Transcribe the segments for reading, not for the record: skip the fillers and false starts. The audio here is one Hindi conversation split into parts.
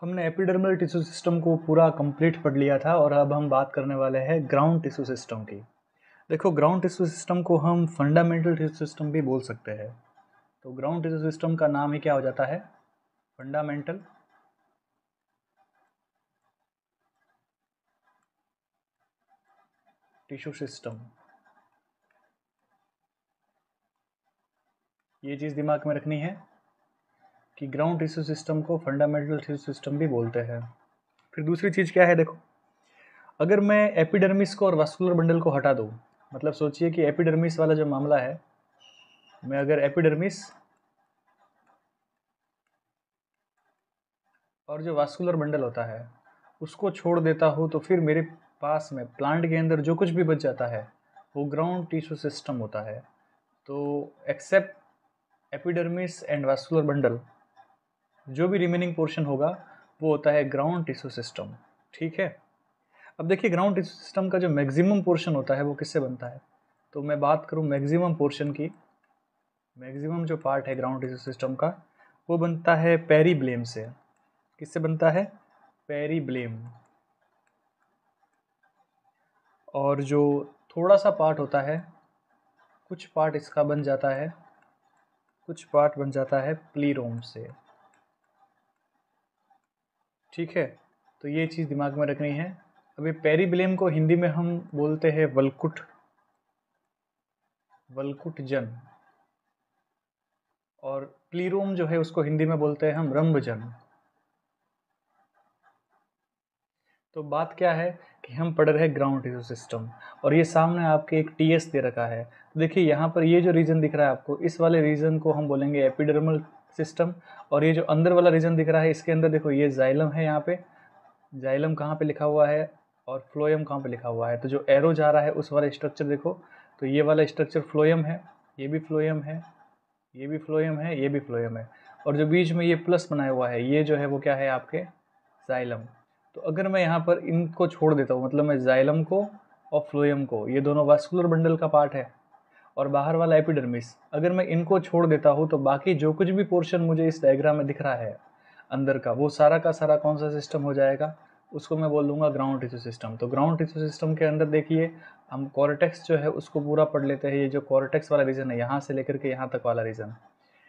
हमने एपिडर्मल टिश्यू सिस्टम को पूरा कंप्लीट पढ़ लिया था और अब हम बात करने वाले हैं ग्राउंड टिश्यू सिस्टम की। देखो, ग्राउंड टिश्यू सिस्टम को हम फंडामेंटल टिश्यू सिस्टम भी बोल सकते हैं। तो ग्राउंड टिश्यू सिस्टम का नाम ही क्या हो जाता है? Fundamental tissue system. ये चीज़ दिमाग में रखनी है कि ग्राउंड टिश्यू सिस्टम को फंडामेंटल टिश्यू सिस्टम भी बोलते हैं। फिर दूसरी चीज़ क्या है? देखो, अगर मैं एपिडर्मिस को और वास्कुलर बंडल को हटा दूँ, मतलब सोचिए कि एपिडर्मिस वाला जो मामला है, मैं अगर एपिडर्मिस और जो वास्कुलर बंडल होता है उसको छोड़ देता हूँ, तो फिर मेरे पास में प्लांट के अंदर जो कुछ भी बच जाता है वो ग्राउंड टिश्यू सिस्टम होता है। तो except epidermis and vascular bundle, जो भी रिमेनिंग पोर्शन होगा वो होता है ग्राउंड टिश्यू सिस्टम। ठीक है। अब देखिए, ग्राउंड टिश्यू सिस्टम का जो मैक्सिमम पोर्शन होता है वो किससे बनता है? तो मैं बात करूँ मैक्सिमम पोर्शन की, मैक्सिमम जो पार्ट है ग्राउंड टिश्यू सिस्टम का वो बनता है पेरीब्लेम से। किससे बनता है? पेरीब्लेम। और जो थोड़ा सा पार्ट होता है, कुछ पार्ट इसका बन जाता है, कुछ पार्ट बन जाता है प्लीरोम से। ठीक है, तो ये चीज़ दिमाग में रखनी है। अभी पेरीब्लेम को हिंदी में हम बोलते हैं वलकुट, वलकुट जन। और प्लीरोम जो है उसको हिंदी में बोलते हैं हम रंभजन। तो बात क्या है कि हम पढ़ रहे हैं ग्राउंड टिश्यू सिस्टम, और ये सामने आपके एक टीएस दे रखा है। तो देखिए, यहाँ पर ये जो रीजन दिख रहा है आपको, इस वाले रीजन को हम बोलेंगे एपिडर्मल सिस्टम। और ये जो अंदर वाला रीजन दिख रहा है, इसके अंदर देखो ये जाइलम है। यहाँ पे जाइलम कहाँ पे लिखा हुआ है और फ्लोएम कहाँ पे लिखा हुआ है? तो जो एरो जा रहा है उस वाला स्ट्रक्चर देखो, तो ये वाला स्ट्रक्चर फ्लोएम है, ये भी फ्लोएम है, ये भी फ्लोएम है, ये भी फ्लोएम है। और जो बीच में ये प्लस बनाया हुआ है, ये जो है वो क्या है? आपके जाइलम। तो अगर मैं यहाँ पर इनको छोड़ देता हूँ, मतलब मैं जाइलम को और फ्लोएम को, ये दोनों वास्कुलर बंडल का पार्ट है, और बाहर वाला एपिडर्मिस, अगर मैं इनको छोड़ देता हूँ तो बाकी जो कुछ भी पोर्शन मुझे इस डायग्राम में दिख रहा है अंदर का, वो सारा का सारा कौन सा सिस्टम हो जाएगा? उसको मैं बोल दूंगा ग्राउंड टिश्यू सिस्टम। तो ग्राउंड टिश्यू सिस्टम के अंदर देखिए, हम कॉर्टेक्स जो है उसको पूरा पढ़ लेते हैं। ये जो कॉर्टेक्स वाला रीजन है, यहाँ से लेकर के यहाँ तक वाला रीजन,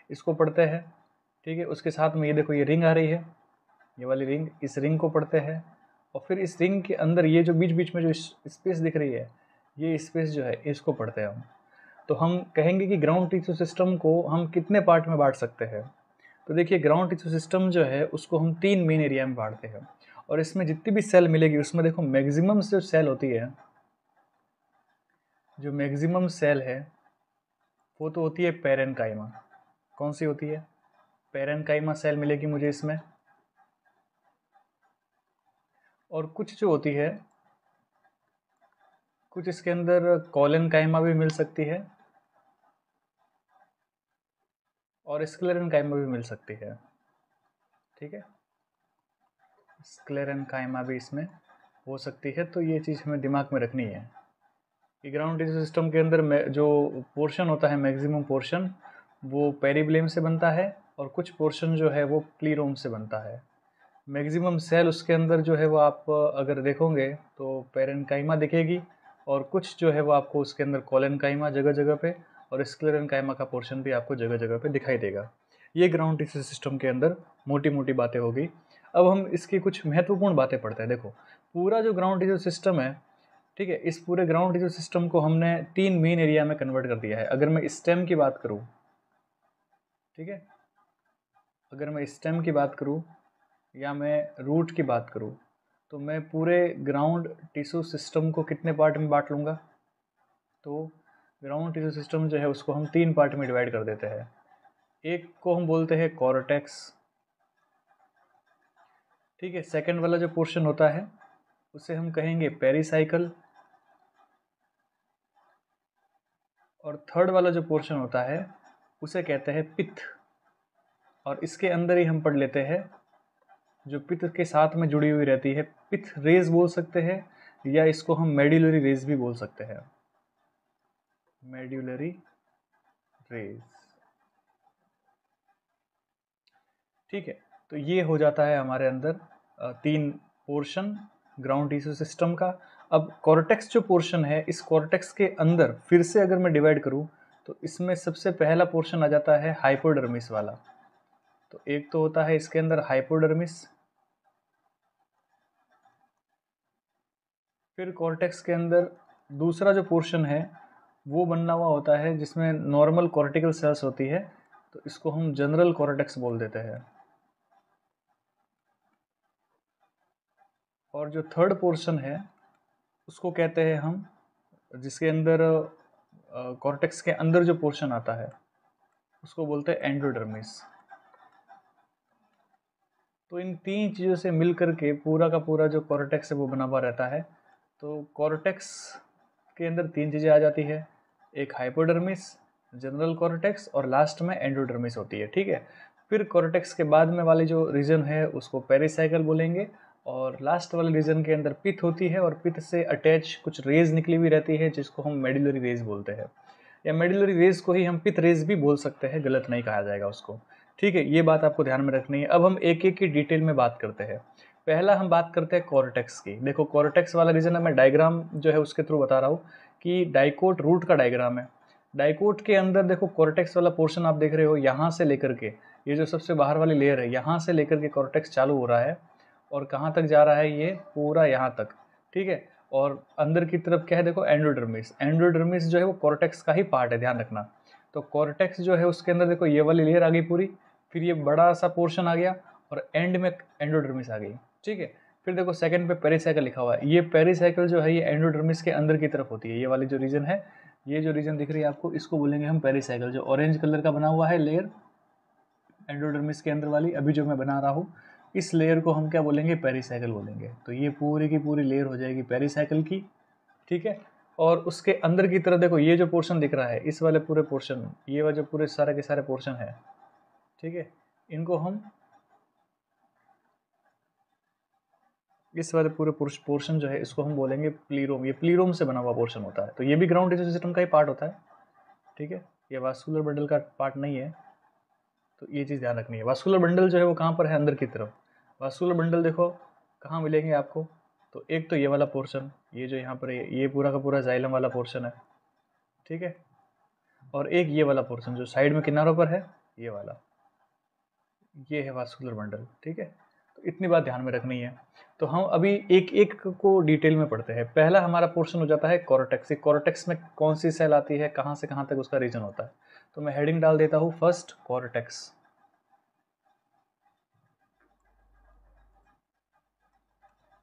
इसको पढ़ते हैं। ठीक है, उसके साथ में ये देखो, ये रिंग आ रही है, ये वाली रिंग, इस रिंग को पढ़ते हैं। और फिर इस रिंग के अंदर ये जो बीच बीच में जो स्पेस दिख रही है, ये स्पेस जो है इसको पढ़ते हैं हम। तो हम कहेंगे कि ग्राउंड टिश्यू सिस्टम को हम कितने पार्ट में बांट सकते हैं? तो देखिए, ग्राउंड टिश्यू सिस्टम जो है उसको हम 3 मेन एरिया में बांटते हैं। और इसमें जितनी भी सेल मिलेगी उसमें देखो, मैक्सिमम जो सेल होती है, जो मैक्सिमम सेल है वो तो होती है पेरेनकाइमा। कौन सी होती है? पेरेनकाइमा सेल मिलेगी मुझे इसमें। और कुछ जो होती है, कुछ इसके अंदर कॉलेनकाइमा भी मिल सकती है और स्क्लेरेनकाइमा भी मिल सकती है। ठीक है, स्क्लेरेनकाइमा भी इसमें हो सकती है। तो ये चीज़ हमें दिमाग में रखनी है कि ग्राउंड टिश्यू सिस्टम के अंदर जो पोर्शन होता है, मैक्सिमम पोर्शन, वो पेरीब्लेम से बनता है, और कुछ पोर्शन जो है वो प्लीरोम से बनता है। मैक्सिमम सेल उसके अंदर जो है वो आप अगर देखोगे तो पेरेनकाइमा दिखेगी, और कुछ जो है वो आपको उसके अंदर कोलेनकाइमा जगह जगह पे, और स्क्लेरेनकाइमा का पोर्शन भी आपको जगह जगह पे दिखाई देगा। ये ग्राउंड टिश्यू सिस्टम के अंदर मोटी मोटी बातें होगी। अब हम इसकी कुछ महत्वपूर्ण बातें पढ़ते हैं। देखो, पूरा जो ग्राउंड टिश्यू सिस्टम है, ठीक है, इस पूरे ग्राउंड टिश्यू सिस्टम को हमने 3 मेन एरिया में कन्वर्ट कर दिया है। अगर मैं स्टेम की बात करूँ, ठीक है, अगर मैं स्टेम की बात करूँ या मैं रूट की बात करूँ, तो मैं पूरे ग्राउंड टिश्यू सिस्टम को कितने पार्ट में बांट लूँगा? तो ग्राउंड टिश्यू सिस्टम जो है उसको हम 3 पार्ट में डिवाइड कर देते हैं। एक को हम बोलते हैं कॉर्टेक्स, ठीक है। सेकंड वाला जो पोर्शन होता है उसे हम कहेंगे पेरिसाइकल, और थर्ड वाला जो पोर्शन होता है उसे कहते हैं पिथ। और इसके अंदर ही हम पढ़ लेते हैं जो पिथ के साथ में जुड़ी हुई रहती है, पिथ रेज बोल सकते हैं, या इसको हम मेड्यूलरी रेज भी बोल सकते हैं। मेड्यूलरी रेज, ठीक है। तो ये हो जाता है हमारे अंदर 3 पोर्शन ग्राउंड टिश्यू सिस्टम का। अब कॉर्टेक्स जो पोर्शन है, इस कॉर्टेक्स के अंदर फिर से अगर मैं डिवाइड करूँ तो इसमें सबसे पहला पोर्शन आ जाता है हाइपोडर्मिस वाला। तो एक तो होता है इसके अंदर हाइपोडर्मिस, फिर कॉर्टेक्स के अंदर दूसरा जो पोर्शन है वो बनना हुआ होता है जिसमें नॉर्मल कॉर्टिकल सेल्स होती है, तो इसको हम जनरल कॉर्टेक्स बोल देते हैं। और जो थर्ड पोर्शन है उसको कहते हैं हम, जिसके अंदर कॉर्टेक्स के अंदर जो पोर्शन आता है उसको बोलते हैं एंडोडर्मिस। तो इन तीन चीज़ों से मिल करके पूरा का पूरा जो कॉर्टेक्स है वो बना हुआ रहता है। तो कॉर्टेक्स के अंदर तीन चीज़ें आ जाती है, एक हाइपोडर्मिस, जनरल कॉर्टेक्स और लास्ट में एंडोडर्मिस होती है। ठीक है, फिर कॉर्टेक्स के बाद में वाली जो रीजन है उसको पेरिसाइकल बोलेंगे, और लास्ट वाले रीजन के अंदर पिथ होती है और पिथ से अटैच कुछ रेज निकली हुई रहती है जिसको हम मेडुलरी रेज बोलते हैं, या मेडुलरी रेज को ही हम पिथ रेज भी बोल सकते हैं, गलत नहीं कहा जाएगा उसको। ठीक है, ये बात आपको ध्यान में रखनी है। अब हम एक एक की डिटेल में बात करते हैं। पहला हम बात करते हैं कॉर्टेक्स की। देखो कॉर्टेक्स वाला रीजन है, मैं डायग्राम जो है उसके थ्रू बता रहा हूँ कि डाइकोट रूट का डायग्राम है। डाइकोट के अंदर देखो कॉर्टेक्स वाला पोर्शन आप देख रहे हो, यहाँ से लेकर के ये जो सबसे बाहर वाली लेयर है यहाँ से लेकर के कॉर्टेक्स चालू हो रहा है और कहाँ तक जा रहा है, ये पूरा यहाँ तक। ठीक है, और अंदर की तरफ क्या है देखो एंडोडर्मिस। एंडोडर्मिस जो है वो कॉर्टेक्स का ही पार्ट है, ध्यान रखना। तो कॉर्टेक्स जो है उसके अंदर देखो ये वाली लेयर आ गई पूरी, फिर ये बड़ा सा पोर्शन आ गया और एंड में एंडोडर्मिस आ गई। ठीक है, फिर देखो सेकंड पे पेरिसाइकिल लिखा हुआ है, ये पेरिसाइकिल जो है ये एंडोडर्मिस के अंदर की तरफ होती है। ये वाली जो रीजन है, ये जो रीजन दिख रही है आपको, इसको बोलेंगे हम पेरिसाइकिल। जो ऑरेंज कलर का बना हुआ है लेयर एंडोडर्मिस के अंदर वाली, अभी जो मैं बना रहा हूँ, इस लेयर को हम क्या बोलेंगे, पेरिसाइकिल बोलेंगे। तो ये पूरी की पूरी लेयर हो जाएगी पेरिसाइकिल की। ठीक है, और उसके अंदर की तरफ देखो ये जो पोर्शन दिख रहा है, इस वाले पूरे पोर्शन, ये वाले जो पूरे सारे के सारे पोर्शन है, ठीक है, इनको हम इस वाले पूरे पोर्शन जो है इसको हम बोलेंगे प्लीरोम। ये प्लीरोम से बना हुआ पोर्शन होता है, तो ये भी ग्राउंड टिश्यू सिस्टम का ही पार्ट होता है। ठीक है, ये वास्कुलर बंडल का पार्ट नहीं है, तो ये चीज़ ध्यान रखनी है। वास्कुलर बंडल जो है वो कहाँ पर है, अंदर की तरफ। वास्कुलर बंडल देखो कहाँ मिलेंगे आपको, तो एक तो ये वाला पोर्शन, ये जो यहाँ पर है, ये पूरा का पूरा जाइलम वाला पोर्शन है। ठीक है, और एक ये वाला पोर्शन जो साइड में किनारों पर है, ये वाला, ये है वास्कुलर बंडल। ठीक है, तो इतनी बात ध्यान में रखनी है। तो हम अभी एक एक को डिटेल में पढ़ते हैं। पहला हमारा पोर्शन हो जाता है कॉर्टेक्स। कॉर्टेक्स में कौन सी सेल आती है, कहाँ से कहाँ तक उसका रीजन होता है, तो मैं हेडिंग डाल देता हूँ फर्स्ट कॉर्टेक्स।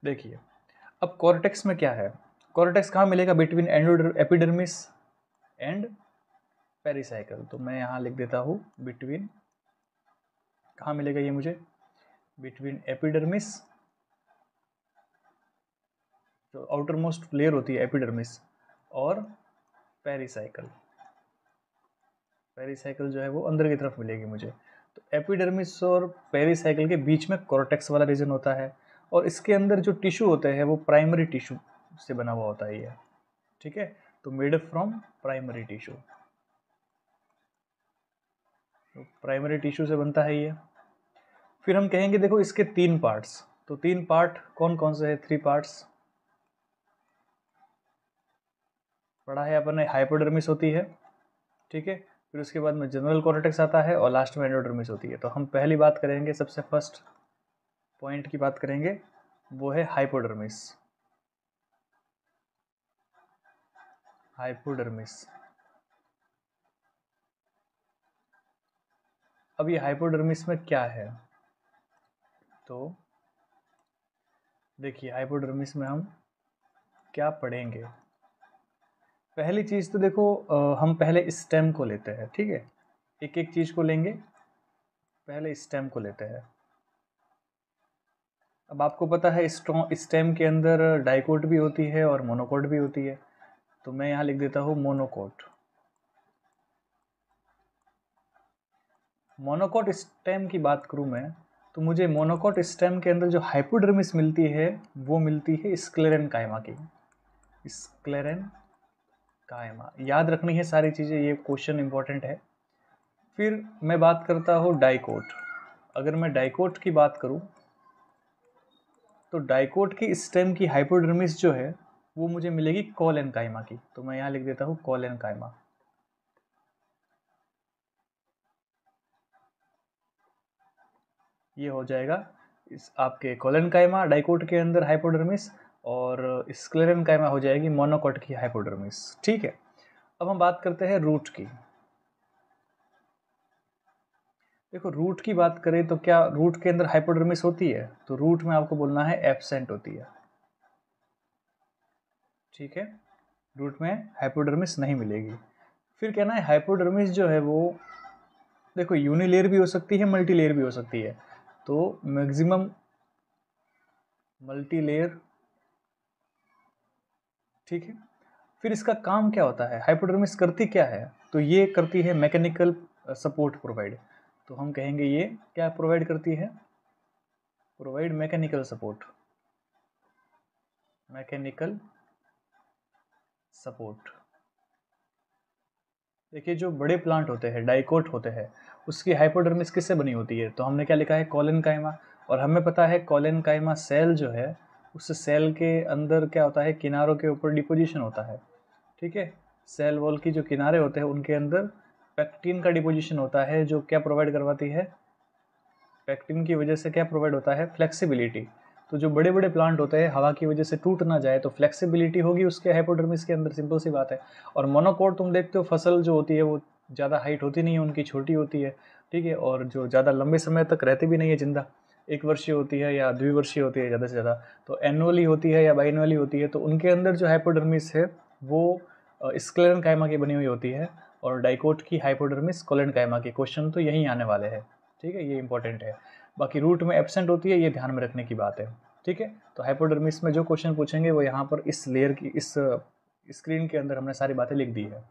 देखिए अब कॉर्टेक्स में क्या है, कॉर्टेक्स कहाँ मिलेगा, बिटवीन एपिडर्मिस एंड पेरिसाइकल। तो मैं यहाँ लिख देता हूँ बिटवीन, कहाँ मिलेगा ये मुझे, बिटवीन एपिडर्मिस, जो आउटर मोस्ट लेयर होती है एपिडर्मिस, और पेरिसाइकल। पेरिसाइकल जो है वो अंदर की तरफ मिलेगी मुझे। तो एपिडर्मिस और पेरिसाइकल के बीच में कॉर्टेक्स वाला रीजन होता है, और इसके अंदर जो टिश्यू होते हैं वो प्राइमरी टिश्यू से बना हुआ होता है ये। ठीक है, तो मेड फ्रॉम प्राइमरी टिश्यू, तो प्राइमरी टिश्यू से बनता है ये। फिर हम कहेंगे देखो इसके तीन पार्ट्स, तो तीन पार्ट कौन कौन से है, थ्री पार्ट्स पढ़ा है अपन ने। हाइपोडर्मिस होती है, ठीक है, फिर उसके बाद में जनरल कॉर्टेक्स आता है और लास्ट में एंडोडर्मिस होती है। तो हम पहली बात करेंगे, सबसे फर्स्ट पॉइंट की बात करेंगे, वो है हाइपोडर्मिस। हाइपोडर्मिस, अब ये हाइपोडर्मिस में क्या है, तो देखिए हाइपोडर्मिस में हम क्या पढ़ेंगे। पहली चीज़ तो देखो हम पहले स्टेम को लेते हैं। ठीक है, एक एक चीज़ को लेंगे, पहले स्टेम को लेते हैं। अब आपको पता है स्टेम के अंदर डाइकोट भी होती है और मोनोकोट भी होती है, तो मैं यहाँ लिख देता हूँ मोनोकोट। मोनोकोट स्टेम की बात करूँ मैं, तो मुझे मोनोकोट स्टेम के अंदर जो हाइपोडर्मिस मिलती है वो मिलती है स्क्लेरेन कायमा की। स्क्लेरेन कायमा याद रखनी है सारी चीज़ें, ये क्वेश्चन इंपॉर्टेंट है। फिर मैं बात करता हूँ डाइकोट। अगर मैं डाइकोट की बात करूं तो डाइकोट की स्टेम की हाइपोडर्मिस जो है वो मुझे मिलेगी कोलेनकाइमा की। तो मैं यहाँ लिख देता हूँ कोलेनकाइमा। ये हो जाएगा इस आपके कोलेनकाइमा डाइकोट के अंदर हाइपोडर्मिस, और स्क्लेरेनकाइमा हो जाएगी मोनोकोट की हाइपोडर्मिस। ठीक है, अब हम बात करते हैं रूट की। देखो रूट की बात करें तो क्या रूट के अंदर हाइपोडर्मिस होती है? तो रूट में आपको बोलना है एब्सेंट होती है। ठीक है, रूट में हाइपोडर्मिस नहीं मिलेगी। फिर कहना है हाइपोडर्मिस जो है वो देखो यूनिलेयर भी हो सकती है, मल्टीलेयर भी हो सकती है। तो मैक्सिमम मल्टीलेयर। ठीक है, फिर इसका काम क्या होता है, हाइपोडर्मिस करती क्या है? तो ये करती है मैकेनिकल सपोर्ट प्रोवाइड। तो हम कहेंगे ये क्या प्रोवाइड करती है? Provide mechanical support. Mechanical support. देखिए जो बड़े प्लांट होते हैं, डाइकोट होते हैं, उसकी हाइपोडर्मिस किससे बनी होती है? तो हमने क्या लिखा है? कोलेनकाइमा। और हमें पता है कोलेनकाइमा सेल जो है उस सेल के अंदर क्या होता है, किनारों के ऊपर डिपोजिशन होता है। ठीक है, सेल वॉल की जो किनारे होते हैं उनके अंदर पेक्टिन का डिपोजिशन होता है, जो क्या प्रोवाइड करवाती है? पेक्टिन की वजह से क्या प्रोवाइड होता है? फ्लेक्सिबिलिटी। तो जो बड़े बड़े प्लांट होते हैं हवा की वजह से टूट ना जाए तो फ्लेक्सिबिलिटी होगी उसके हाइपोडर्मिस के अंदर, सिंपल सी बात है। और मोनोकोट तुम देखते हो फसल जो होती है वो ज़्यादा हाइट होती नहीं है, उनकी छोटी होती है। ठीक है, और जो ज़्यादा लंबे समय तक रहती भी नहीं है जिंदा, 1 वर्षीय होती है या 2 वर्षीय होती है ज़्यादा से ज़्यादा, तो एनुअली होती है या बाइनअली होती है। तो उनके अंदर जो हाइपोडर्मिस है वो स्क्लेरेनकाइमा की बनी हुई होती है, और डाइकोट की हाइपोडर्मिस कोलेनकाइमा की। क्वेश्चन तो यही आने वाले हैं। ठीक है, ये इंपॉर्टेंट है। बाकी रूट में एब्सेंट होती है, ये ध्यान में रखने की बात है। ठीक है, तो हाइपोडर्मिस में जो क्वेश्चन पूछेंगे वो यहाँ पर इस लेयर की, इस स्क्रीन के अंदर हमने सारी बातें लिख दी है।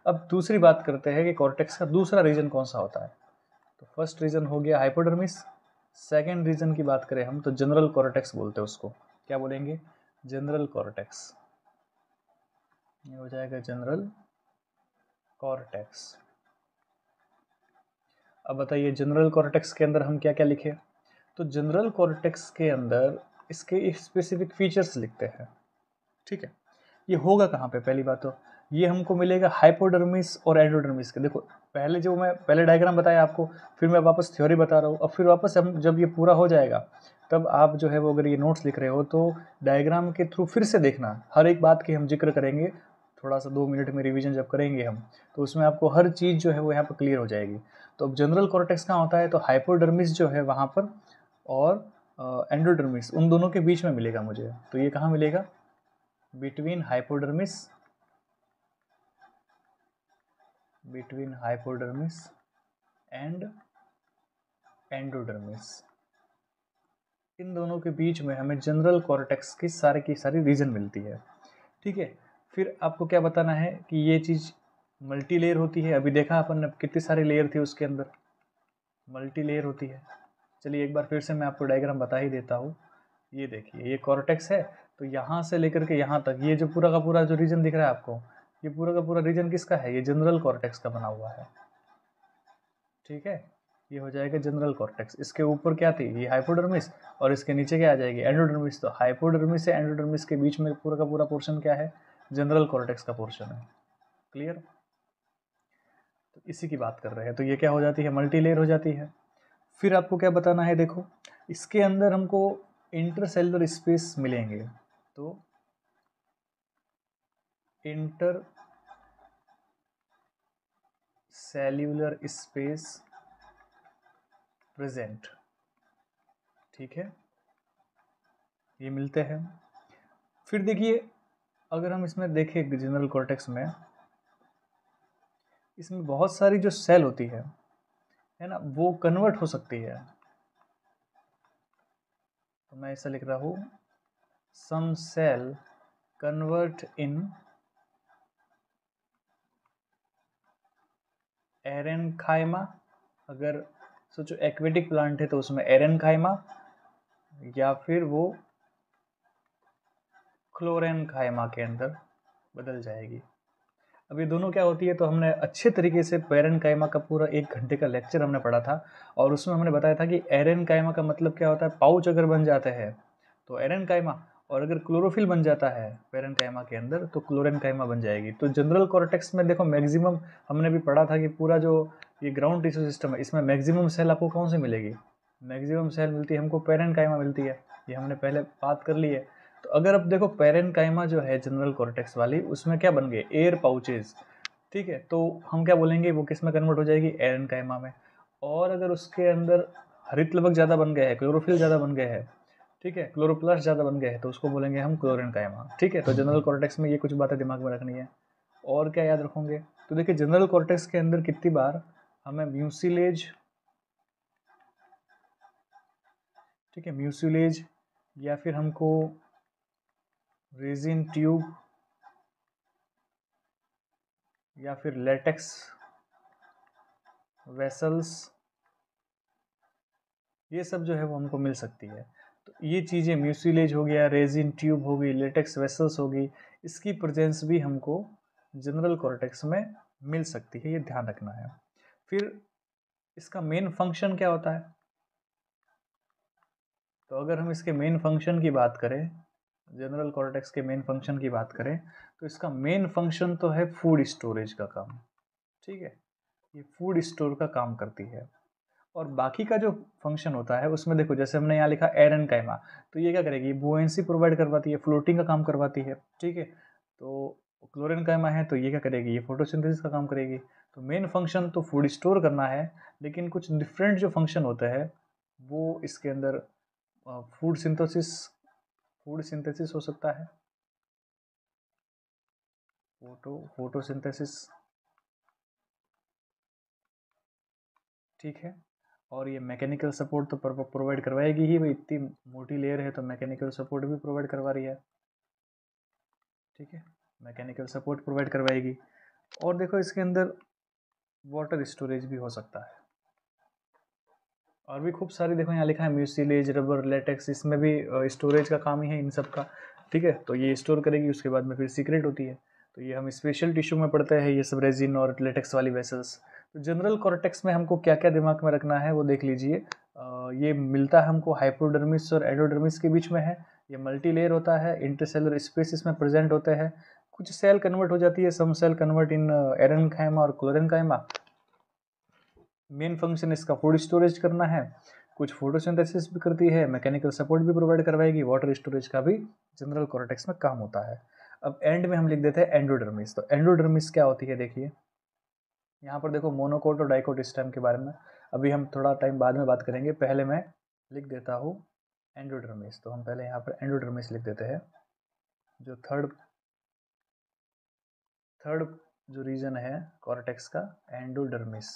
अब दूसरी बात करते हैं कि कॉर्टेक्स का दूसरा रीजन कौन सा होता है। तो फर्स्ट रीजन हो गया हाइपोडर्मिस। सेकेंड रीजन की बात करें हम तो जनरल कॉर्टेक्स बोलते हैं उसको। क्या बोलेंगे? General cortex. ये हो जाएगा जनरल कॉर्टेक्स। अब बताइए जनरल कॉर्टेक्स के अंदर हम क्या क्या लिखे? तो जनरल कॉर्टेक्स के अंदर इसके स्पेसिफिक फीचर्स लिखते हैं। ठीक है, ये होगा कहाँ पे? पहली बात तो ये हमको मिलेगा हाइपोडर्मिस और एंडोडर्मिस के। देखो पहले जो मैं पहले डायग्राम बताया आपको, फिर मैं वापस थ्योरी बता रहा हूँ, अब फिर वापस हम जब ये पूरा हो जाएगा तब आप जो है वो अगर ये नोट्स लिख रहे हो तो डायग्राम के थ्रू फिर से देखना, हर एक बात की हम जिक्र करेंगे। थोड़ा सा 2 मिनट में रिवीजन जब करेंगे हम तो उसमें आपको हर चीज़ जो है वो यहाँ पर क्लियर हो जाएगी। तो अब जनरल कॉर्टेक्स कहाँ होता है? तो हाइपोडर्मिस जो है वहाँ पर, और एंडोडर्मिस, उन दोनों के बीच में मिलेगा मुझे। तो ये कहाँ मिलेगा? बिटवीन हाइपोडर्मिस एंड एंडोडर्मिस, इन दोनों के बीच में हमें जनरल कॉर्टेक्स की सारी रीजन मिलती है। ठीक है, फिर आपको क्या बताना है कि ये चीज़ मल्टी लेयर होती है। अभी देखा अपन ने कितनी सारी लेयर थी उसके अंदर, मल्टी लेयर होती है। चलिए एक बार फिर से मैं आपको डायग्राम बता ही देता हूँ। ये देखिए ये कॉर्टेक्स है, तो यहाँ से लेकर के यहाँ तक ये जो पूरा का पूरा जो रीजन दिख रहा है आपको, ये पूरा का पूरा रीजन किसका है? ये जनरल कॉर्टेक्स का बना हुआ है। ठीक है, ये हो जाएगा जनरल कॉर्टेक्स। इसके ऊपर क्या थी? ये हाइपोडर्मिस, और इसके नीचे क्या आ जाएगी? एंडोडर्मिस। तो हाइपोडर्मिस से एंडोडर्मिस के बीच में पूरा का पूरा पोर्शन क्या है? जनरल कॉर्टेक्स का पोर्शन है। क्लियर? तो इसी की बात कर रहे हैं। तो ये क्या हो जाती है? मल्टी लेयर हो जाती है। फिर आपको क्या बताना है? देखो इसके अंदर हमको इंटरसेलुलर स्पेस मिलेंगे। तो इंटर सेल्यूलर स्पेस प्रेजेंट। ठीक है, ये मिलते हैं। फिर देखिए अगर हम इसमें देखें जनरल कॉर्टेक्स में, इसमें बहुत सारी जो सेल होती है ना, वो कन्वर्ट हो सकती है। तो मैं ऐसा लिख रहा हूँ, some cell convert in aerenchyma. अगर सोचो एक्वेटिक प्लांट है तो उसमें एरेनकाइमा, या फिर वो क्लोरेनकाइमा के अंदर बदल जाएगी। अब ये दोनों क्या होती है, तो हमने अच्छे तरीके से पेरेन्काइमा का पूरा 1 घंटे का लेक्चर हमने पढ़ा था और उसमें हमने बताया था कि एरेन्काइमा का मतलब क्या होता है। पाउच अगर बन जाते हैं तो एरेन्काइमा, और अगर क्लोरोफिल बन जाता है पेरेन्काइमा के अंदर तो क्लोरेन्काइमा बन जाएगी। तो जनरल कॉर्टेक्स में देखो मैक्सिमम हमने भी पढ़ा था कि पूरा जो ये ग्राउंड टिश्यू सिस्टम है इसमें मैक्सिमम सेल आपको कौन सी मिलेगी, मैक्सिमम सेल मिलती है हमको पेरेन्काइमा मिलती है, ये हमने पहले बात कर ली है। तो अगर अब देखो पेरेन्काइमा जो है जनरल कॉर्टेक्स वाली, उसमें क्या बन गए, एयर पाउचेज, ठीक है। तो हम क्या बोलेंगे, वो किस में कन्वर्ट हो जाएगी, एरेन्काइमा में। और अगर उसके अंदर हरित लवक ज़्यादा बन गया है, क्लोरोफिल ज़्यादा बन गया है, ठीक है, क्लोरोप्लास्ट ज़्यादा बन गए हैं, तो उसको बोलेंगे हम क्लोरेन्काइमा, ठीक है। तो जनरल कॉर्टेक्स में ये कुछ बातें दिमाग में रखनी है। और क्या याद रखोगे, तो देखिए जनरल कॉर्टेक्स के अंदर कितनी बार हमें म्यूसिलेज, ठीक है, म्यूसिलेज, या फिर हमको रेजिन ट्यूब, या फिर लेटेक्स वेसल्स, ये सब जो है वो हमको मिल सकती है। तो ये चीज़ें म्यूसिलेज हो गया, रेजिन ट्यूब हो गई, लेटेक्स वेसल्स हो गई, इसकी प्रेजेंस भी हमको जनरल कॉर्टेक्स में मिल सकती है, ये ध्यान रखना है। फिर इसका मेन फंक्शन क्या होता है, तो अगर हम इसके मेन फंक्शन की बात करें, जनरल कॉर्टेक्स के मेन फंक्शन की बात करें, तो इसका मेन फंक्शन तो है फूड स्टोरेज का काम, ठीक है, ये फूड स्टोर का काम करती है। और बाकी का जो फंक्शन होता है उसमें देखो, जैसे हमने यहाँ लिखा एरेन्काइमा, तो ये क्या करेगी, बुएंसी प्रोवाइड करवाती है, फ्लोटिंग का काम करवाती है, ठीक है। तो क्लोरेन्काइमा है तो ये क्या करेगी, ये फोटोसिंथेसिस का काम करेगी। तो मेन फंक्शन तो फूड स्टोर करना है, लेकिन कुछ डिफरेंट जो फंक्शन होता है वो इसके अंदर फूड सिंथेसिस हो सकता है, फोटोसिंथेसिस, ठीक है। और ये मैकेनिकल सपोर्ट तो प्रोवाइड करवाएगी ही भाई, इतनी मोटी लेयर है तो मैकेनिकल सपोर्ट भी प्रोवाइड करवा रही है, ठीक है, मैकेनिकल सपोर्ट प्रोवाइड करवाएगी। और देखो इसके अंदर वाटर स्टोरेज भी हो सकता है, और भी खूब सारी, देखो यहाँ लिखा है म्यूसिलेज, रबर, लेटेक्स, इसमें भी स्टोरेज का काम ही है इन सब का, ठीक है। तो ये स्टोर करेगी, उसके बाद में फिर सीक्रेट होती है। तो ये हम स्पेशल टिश्यू में पढ़ते हैं ये सब रेजिन और लेटेक्स वाली वेसल्स। तो जनरल कॉर्टेक्स में हमको क्या क्या दिमाग में रखना है वो देख लीजिए। ये मिलता है हमको हाइपोडर्मिस और एंडोडर्मिस के बीच में है, ये मल्टी लेयर होता है, इंटरसेलुलर स्पेस इसमें प्रेजेंट होते हैं, कुछ सेल कन्वर्ट हो जाती है, सम सेल कन्वर्ट इन एरेन्काइमा और क्लोरेन्काइमा। मेन फंक्शन इसका फूड स्टोरेज करना है, कुछ फोटोसिंथेसिस भी करती है, मैकेनिकल सपोर्ट भी प्रोवाइड करवाएगी, वाटर स्टोरेज का भी जनरल कॉर्टेक्स में काम होता है। अब एंड में हम लिख देते हैं एंडोडर्मिस। तो एंडोडर्मिस क्या होती है, देखिए यहाँ पर देखो मोनोकोट और डाइकोट स्टेम के बारे में अभी हम थोड़ा टाइम बाद में बात करेंगे, पहले मैं लिख देता हूँ एंडोडर्मिस। तो हम पहले यहाँ पर एंडोडर्मिस लिख देते हैं, जो थर्ड जो रीजन है कॉर्टेक्स का, एंडोडर्मिस।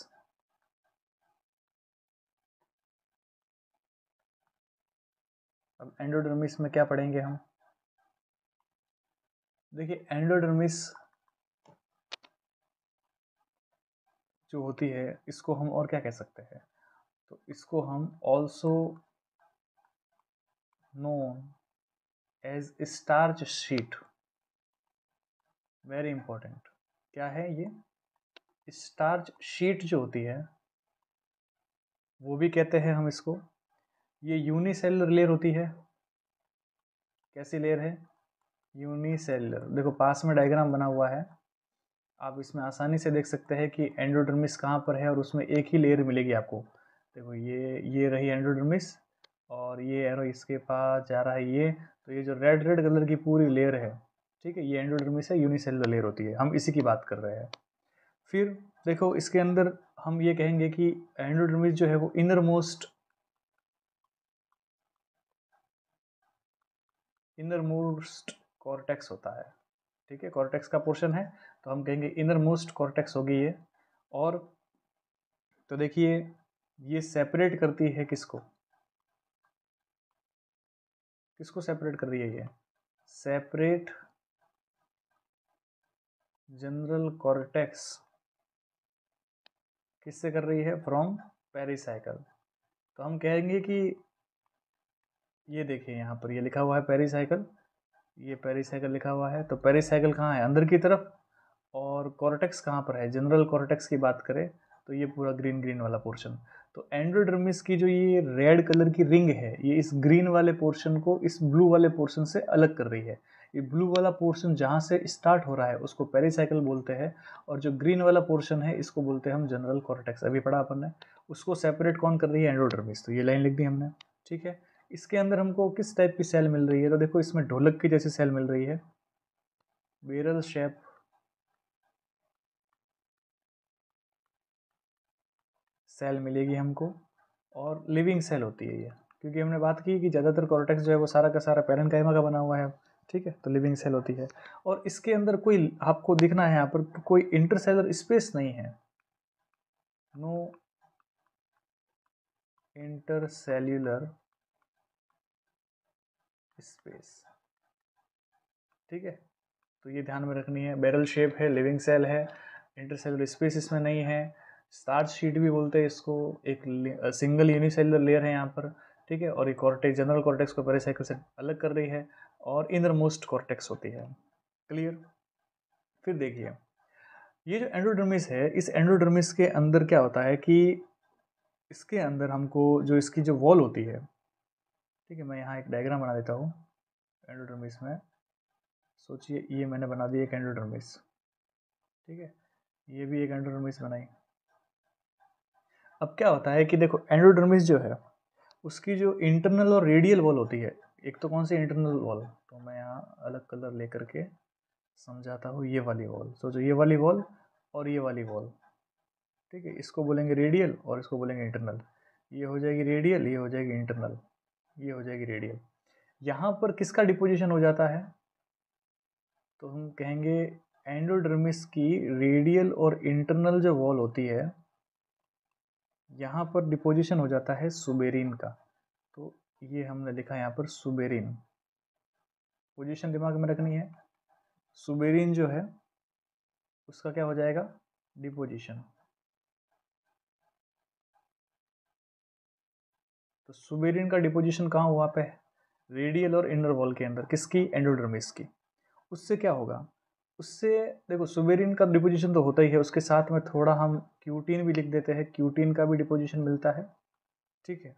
अब एंडोडर्मिस में क्या पढ़ेंगे हम, देखिए एंडोडर्मिस जो होती है इसको हम और क्या कह सकते हैं, तो इसको हम also known as starch sheet, very important. क्या है ये, स्टार्च शीट जो होती है वो भी कहते हैं हम इसको। ये यूनिसेलुलर लेयर होती है, कैसी लेयर है, यूनिसेलुलर। देखो पास में डायग्राम बना हुआ है, आप इसमें आसानी से देख सकते हैं कि एंडोडर्मिस कहाँ पर है, और उसमें एक ही लेयर मिलेगी आपको। देखो ये रही एंडोडर्मिस, और ये एरो इसके पास जा रहा है ये, तो ये जो रेड रेड कलर की पूरी लेयर है, ठीक है, ये एंडोडर्मिस है, यूनिसेलुलर लेयर होती है, हम इसी की बात कर रहे हैं। फिर देखो इसके अंदर हम ये कहेंगे कि एंडोडर्मिस जो है वो इनर मोस्ट कॉर्टेक्स होता है, ठीक है, कॉर्टेक्स का पोर्शन है, तो हम कहेंगे इनर मोस्ट कॉर्टेक्स होगी ये। और तो देखिए ये सेपरेट करती है किसको, किसको सेपरेट कर रही है, ये सेपरेट जनरल कॉर्टेक्स किससे कर रही है, फ्रॉम पेरिसाइकल। तो हम कहेंगे कि ये देखिए यहाँ पर ये लिखा हुआ है पेरिसाइकल, ये पेरिसाइकल लिखा हुआ है, तो पेरिसाइकल कहाँ है, अंदर की तरफ, और कॉर्टेक्स कहाँ पर है, जनरल कॉर्टेक्स की बात करें तो ये पूरा ग्रीन ग्रीन वाला पोर्शन। तो एंडोडर्मिस की जो ये रेड कलर की रिंग है, ये इस ग्रीन वाले पोर्शन को इस ब्लू वाले पोर्शन से अलग कर रही है। ये ब्लू वाला पोर्शन जहाँ से स्टार्ट हो रहा है उसको पेरिसाइकिल बोलते हैं, और जो ग्रीन वाला पोर्शन है इसको बोलते हैं हम जनरल कॉर्टेक्स। अभी पढ़ा अपन ने। उसको सेपरेट कौन कर रही है, एंडोडर्मिस। तो ये लाइन लिख दी हमने, ठीक है। इसके अंदर हमको किस टाइप की सेल मिल रही है, तो देखो इसमें ढोलक की जैसी सेल मिल रही है, बेरल शेप सेल मिलेगी हमको, और लिविंग सेल होती है ये, क्योंकि हमने बात की कि ज़्यादातर कॉर्टेक्स जो है वो सारा का सारा पैरेन्काइमा का बना हुआ है, ठीक है। तो लिविंग सेल होती है, और इसके अंदर कोई आपको दिखना है यहाँ पर कोई इंटरसेलर स्पेस नहीं है, नो इंटरसेल्यूलर स्पेस, ठीक है। तो ये ध्यान में रखनी है, बैरल शेप है, लिविंग सेल है, इंटरसेलुलर स्पेस इसमें नहीं है, स्टार्च शीट भी बोलते हैं इसको, एक सिंगल यूनिसेलुलर लेयर है यहाँ पर, ठीक है। और ये कॉर्टेक्स, जनरल कॉर्टेक्स को पेरिसाइकिल से अलग कर रही है, और इनर मोस्ट कॉर्टेक्स होती है। क्लियर। फिर देखिए ये जो एंडोडर्मिस है, इस एंडोडर्मिस के अंदर क्या होता है कि इसके अंदर हमको जो इसकी जो वॉल होती है, ठीक है, मैं यहाँ एक डायग्राम बना देता हूँ एंडोडर्मिस में। सोचिए ये मैंने बना दी एक एंडोडर्मिस, ठीक है, ये भी एक एंडोडर्मिस बनाई। अब क्या होता है कि देखो एंडोडर्मिस जो है उसकी जो इंटरनल और रेडियल वॉल होती है, एक तो कौन सी इंटरनल वॉल, तो मैं यहाँ अलग कलर लेकर के समझाता हूँ। ये वाली वॉल सोचो, ये वाली वॉल और ये वाली वॉल, ठीक है, इसको बोलेंगे रेडियल और इसको बोलेंगे इंटरनल। ये हो जाएगी रेडियल, ये हो जाएगी इंटरनल, ये हो जाएगी रेडियल। यहाँ पर किसका डिपोजिशन हो जाता है, तो हम कहेंगे एंडोडर्मिस की रेडियल और इंटरनल जो वॉल होती है, यहाँ पर डिपोजिशन हो जाता है सुबेरिन का। तो ये हमने लिखा यहाँ पर सुबेरिन, पोजीशन दिमाग में रखनी है। सुबेरिन जो है उसका क्या हो जाएगा, डिपोजिशन। तो सुबेरिन का डिपोजिशन कहाँ हुआ पे, रेडियल और इनर वॉल के अंदर, किसकी, एंडोडर्मिस की। उससे क्या होगा, उससे देखो सुबेरिन का डिपोजिशन तो होता ही है, उसके साथ में थोड़ा हम क्यूटीन भी लिख देते हैं, क्यूटीन का भी डिपोजिशन मिलता है, ठीक है।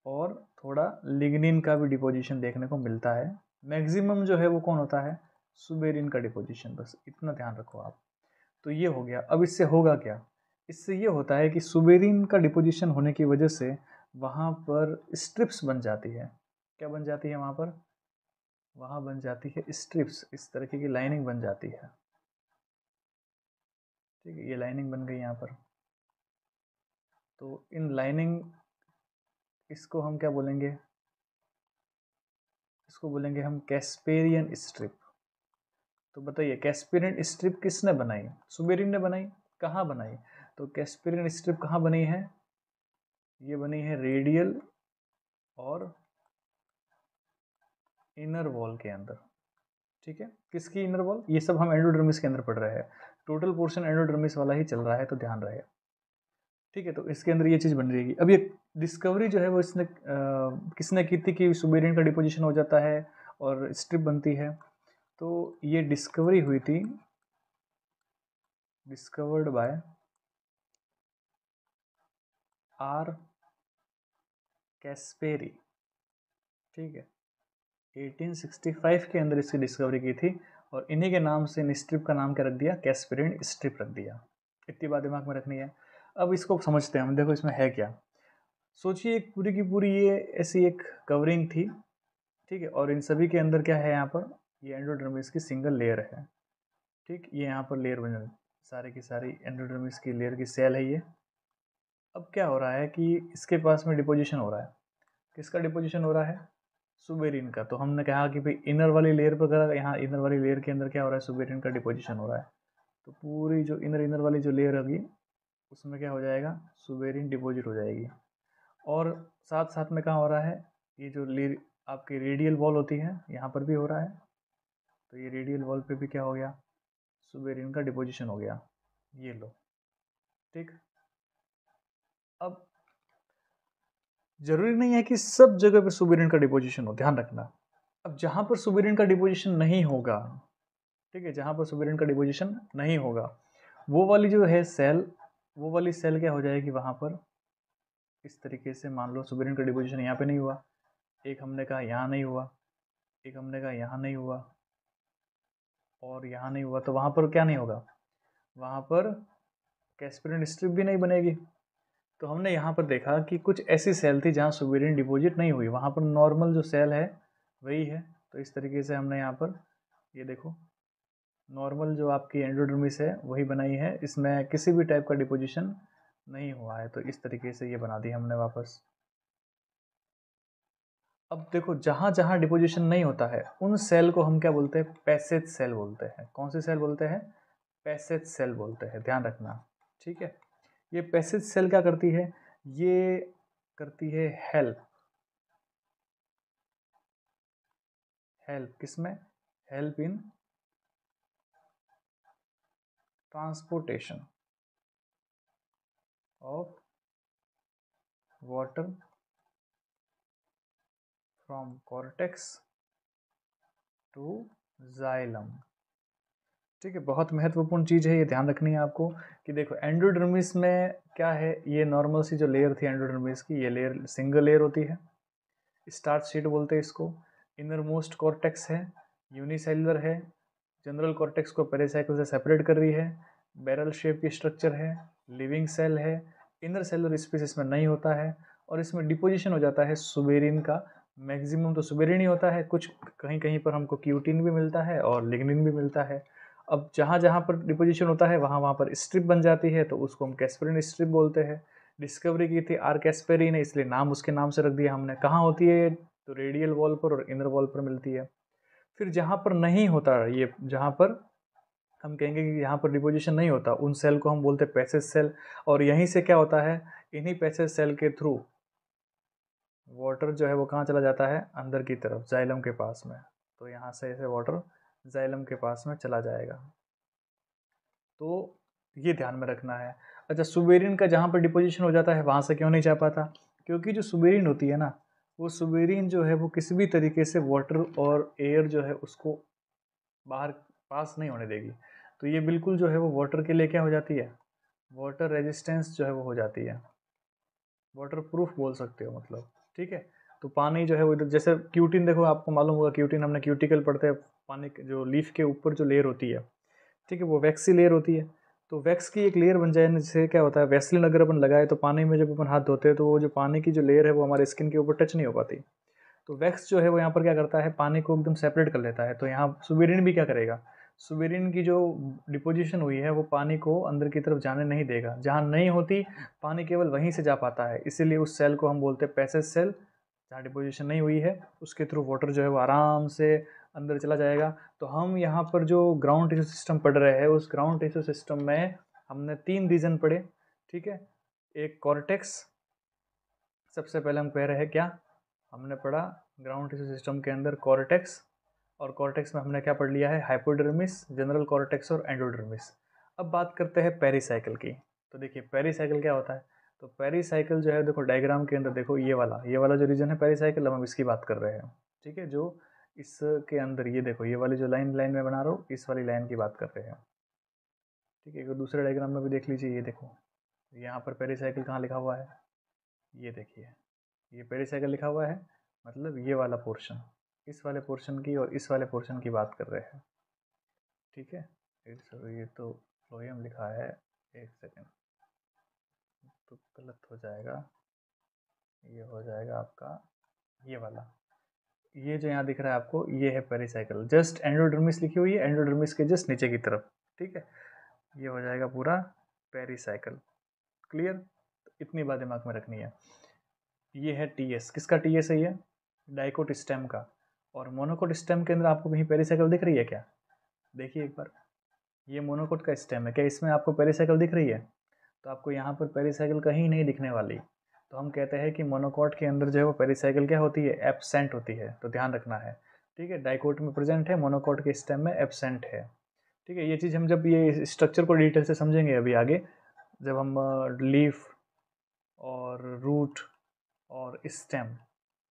और थोड़ा लिग्निन का भी डिपोजिशन देखने को मिलता है। मैक्सिमम जो है वो कौन होता है, सुबेरिन का डिपोजिशन, बस इतना ध्यान रखो आप। तो ये हो गया। अब इससे होगा क्या, इससे ये होता है कि सुबेरिन का डिपोजिशन होने की वजह से वहाँ पर स्ट्रिप्स बन जाती है। क्या बन जाती है वहाँ पर, वहाँ बन जाती है स्ट्रिप्स, इस तरीके की लाइनिंग बन जाती है, ठीक है। ये लाइनिंग बन गई यहाँ पर। तो इन लाइनिंग, इसको हम क्या बोलेंगे, इसको बोलेंगे हम कैस्पेरियन स्ट्रिप। तो बताइए कैस्पेरियन स्ट्रिप किसने बनाई, सुबेरिन ने बनाई। कहाँ बनाई, तो कैस्पेरियन स्ट्रिप कहाँ बनी है, ये बनी है रेडियल और इनर वॉल के अंदर, ठीक है। किसकी इनर वॉल, ये सब हम एंडोडर्मिस के अंदर पढ़ रहे हैं, टोटल पोर्शन एंडोडर्मिस वाला ही चल रहा है, तो ध्यान रहे, ठीक है। तो इसके अंदर ये चीज़ बन रहेगी। अब ये डिस्कवरी जो है वो इसने किसने की थी कि सुबेरिन का डिपोजिशन हो जाता है और स्ट्रिप बनती है। तो ये डिस्कवरी हुई थी, डिस्कवर्ड बाय आर कैस्पेरी, ठीक है। 1865 के अंदर इसकी डिस्कवरी की थी, और इन्हीं के नाम से इन स्ट्रिप का नाम क्या रख दिया, कैस्पेरियन स्ट्रिप रख दिया। इतनी बात दिमाग में रखनी है। अब इसको समझते हैं हम, देखो इसमें है क्या। सोचिए एक पूरी की पूरी ये ऐसी एक कवरिंग थी, ठीक है, और इन सभी के अंदर क्या है, यहाँ पर ये एंडोडर्मिस की सिंगल लेयर है, ठीक। ये यहाँ पर लेयर बन, सारे की सारी एंडोडर्मिस की लेयर की सेल है ये। अब क्या हो रहा है कि इसके पास में डिपोजिशन हो रहा है, किसका डिपोजिशन हो रहा है, सुबेरिन का। तो हमने कहा कि भाई इनर वाली लेयर पर करा, यहाँ इनर वाली लेयर के अंदर क्या हो रहा है, सुबेरिन का डिपोजिशन हो रहा है। तो पूरी जो इनर इनर वाली जो लेयर होगी उसमें क्या हो जाएगा, सुबेरिन डिपोजिट हो जाएगी। और साथ साथ में कहाँ हो रहा है, ये जो लेयर आपकी रेडियल वॉल होती है यहाँ पर भी हो रहा है। तो ये रेडियल वॉल पे भी क्या हो गया, सुबेरिन का डिपोजिशन हो गया, ये लो, ठीक। अब जरूरी नहीं है कि सब जगह पे सुबेरिन का डिपोजिशन हो, ध्यान रखना। अब जहां पर सुबेरिन का डिपोजिशन नहीं होगा, ठीक है, जहाँ पर सुबेरिन का डिपोजिशन नहीं होगा, वो वाली जो है सेल, वो वाली सेल क्या हो जाएगी वहाँ पर इस तरीके से, मान लो सुबेरिन का डिपोजिशन यहाँ पे नहीं हुआ, एक हमने कहा यहाँ नहीं हुआ, एक हमने कहा यहाँ नहीं हुआ और यहाँ नहीं हुआ, तो वहाँ पर क्या नहीं होगा, वहाँ पर कैस्पेरिन स्ट्रिप भी नहीं बनेगी। तो हमने यहाँ पर देखा कि कुछ ऐसी सेल थी जहाँ सुबेरिन डिपॉजिट नहीं हुई, वहाँ पर नॉर्मल जो सेल है वही है। तो इस तरीके से हमने यहाँ पर ये देखो नॉर्मल जो आपकी एंडोडर्मिस है वही बनाई है, इसमें किसी भी टाइप का डिपोजिशन नहीं हुआ है। तो इस तरीके से ये बना दी हमने वापस। अब देखो जहाँ जहाँ डिपोजिशन नहीं होता है उन सेल को हम क्या बोलते हैं, पैसेज सेल बोलते हैं। कौन सी सेल बोलते हैं, पैसेज सेल बोलते हैं, ध्यान रखना। ठीक है, ये पैसेज सेल क्या करती है, ये करती है हेल्प, हेल्प किसमें, help in transportation of water from cortex to xylem. ठीक है, बहुत महत्वपूर्ण चीज़ है, ये ध्यान रखनी है आपको कि देखो एंडोडर्मिस में क्या है, ये नॉर्मल सी जो लेयर थी एंडोडर्मिस की, ये लेयर सिंगल लेयर होती है, स्टार्च शीट बोलते हैं इसको। इनर मोस्ट कॉर्टेक्स है, यूनिसेलुलर है, जनरल कॉर्टेक्स को पेरिसाइकिल से सेपरेट कर रही है, बैरल शेप की स्ट्रक्चर है, लिविंग सेल है, इनर सेलुलर स्पेस इसमें नहीं होता है और इसमें डिपोजिशन हो जाता है सुबेरिन का। मैक्सिमम तो सुबेरिन ही होता है, कुछ कहीं कहीं पर हमको क्यूटिन भी मिलता है और लिग्निन भी मिलता है। अब जहाँ जहाँ पर डिपोजिशन होता है वहाँ वहाँ पर स्ट्रिप बन जाती है, तो उसको हम कैस्पेरिन स्ट्रिप बोलते हैं। डिस्कवरी की थी आर कैस्पेरिन है, इसलिए नाम उसके नाम से रख दिया हमने। कहाँ होती है तो रेडियल वॉल पर और इनर वॉल पर मिलती है। फिर जहाँ पर नहीं होता ये, जहाँ पर हम कहेंगे कि यहाँ पर डिपोजिशन नहीं होता, उन सेल को हम बोलते हैं पैसेज सेल। और यहीं से क्या होता है, इन्हीं पैसेज सेल के थ्रू वाटर जो है वो कहाँ चला जाता है, अंदर की तरफ जाइलम के पास में। तो यहाँ से ऐसे वाटर जाइलम के पास में चला जाएगा। तो ये ध्यान में रखना है। अच्छा, सुबेरिन का जहाँ पर डिपोजिशन हो जाता है वहाँ से क्यों नहीं जा पाता, क्योंकि जो सुबेरिन होती है ना, वो सुबेरिन जो है वो किसी भी तरीके से वाटर और एयर जो है उसको बाहर पास नहीं होने देगी। तो ये बिल्कुल जो है वो वाटर के लिए क्या हो जाती है, वाटर रेजिस्टेंस जो है वो हो जाती है, वाटर प्रूफ बोल सकते हो मतलब। ठीक है, तो पानी जो है वो इधर, जैसे क्यूटिन देखो आपको मालूम होगा, क्यूटिन हमने क्यूटिकल पढ़ते हैं, पानी जो लीफ के ऊपर जो लेयर होती है, ठीक है, वो वैक्सी लेयर होती है। तो वैक्स की एक लेयर बन जाए जिससे क्या होता है, वैसलिन अगर अपन लगाए तो पानी में जब अपन हाथ धोते हैं तो वो जो पानी की जो लेयर है वो हमारे स्किन के ऊपर टच नहीं हो पाती। तो वैक्स जो है वो यहाँ पर क्या करता है, पानी को एकदम सेपरेट कर लेता है। तो यहाँ सुबेरिन भी क्या करेगा, सुबेरिन की जो डिपोजिशन हुई है वो पानी को अंदर की तरफ जाने नहीं देगा, जहाँ नहीं होती पानी केवल वहीं से जा पाता है। इसीलिए उस सेल को हम बोलते हैं पैसेज सेल। जहाँ डिपोजिशन नहीं हुई है उसके थ्रू वाटर जो है वो आराम से अंदर चला जाएगा। तो हम यहाँ पर जो ग्राउंड टिश्यू सिस्टम पढ़ रहे हैं, उस ग्राउंड टिश्यू सिस्टम में हमने 3 रीजन पढ़े। ठीक है, एक कॉर्टेक्स, सबसे पहले हम कह रहे हैं क्या, हमने पढ़ा ग्राउंड टिश्यू सिस्टम के अंदर कॉर्टेक्स, और कॉर्टेक्स में हमने क्या पढ़ लिया है, हाइपोडर्मिस, जनरल कॉर्टेक्स और एंडोडर्मिस। अब बात करते हैं पेरिसाइकिल की। तो देखिए पेरिसाइकिल क्या होता है, तो पेरिसाइकिल जो है देखो डायग्राम के अंदर देखो, ये वाला जो रीजन है पेरिसाइकिल, हम इसकी बात कर रहे हैं। ठीक है, जो इसके अंदर ये देखो, ये वाली जो लाइन लाइन में बना रहा हूँ, इस वाली लाइन की बात कर रहे हैं। ठीक है, एक दूसरे डायग्राम में भी देख लीजिए, ये देखो यहाँ पर पेरिसाइकिल कहाँ लिखा हुआ है, ये देखिए ये पेरिसाइकिल लिखा हुआ है, मतलब ये वाला पोर्शन, इस वाले पोर्शन की और इस वाले पोर्शन की बात कर रहे हैं। ठीक है, ये तो फ्लोएम लिखा है, एक सेकेंड तो गलत हो जाएगा, ये हो जाएगा आपका ये वाला, ये जो यहाँ दिख रहा है आपको ये है पेरिसाइकिल, जस्ट एंडोडर्मिस लिखी हुई है, एंडोडर्मिस के जस्ट नीचे की तरफ। ठीक है, ये हो जाएगा पूरा पेरिसाइकिल। क्लियर, तो इतनी बात दिमाग में रखनी है। ये है टीएस, किसका टीएस है ये, डाइकोट स्टेम का। और मोनोकोट स्टेम के अंदर आपको कहीं पेरिसाइकिल दिख रही है क्या, देखिए एक बार, ये मोनोकोट का स्टेम है, क्या इसमें आपको पेरिसाइकिल दिख रही है, तो आपको यहाँ पर पेरिसाइकिल कहीं नहीं दिखने वाली। तो हम कहते हैं कि मोनोकोट के अंदर जो है वो पेरिसाइकिल क्या होती है, एब्सेंट होती है। तो ध्यान रखना है। ठीक है, डाइकोट में प्रेजेंट है, मोनोकोट के स्टेम में एब्सेंट है। ठीक है, ये चीज़ हम जब ये स्ट्रक्चर को डिटेल से समझेंगे अभी आगे, जब हम लीफ और रूट और स्टेम,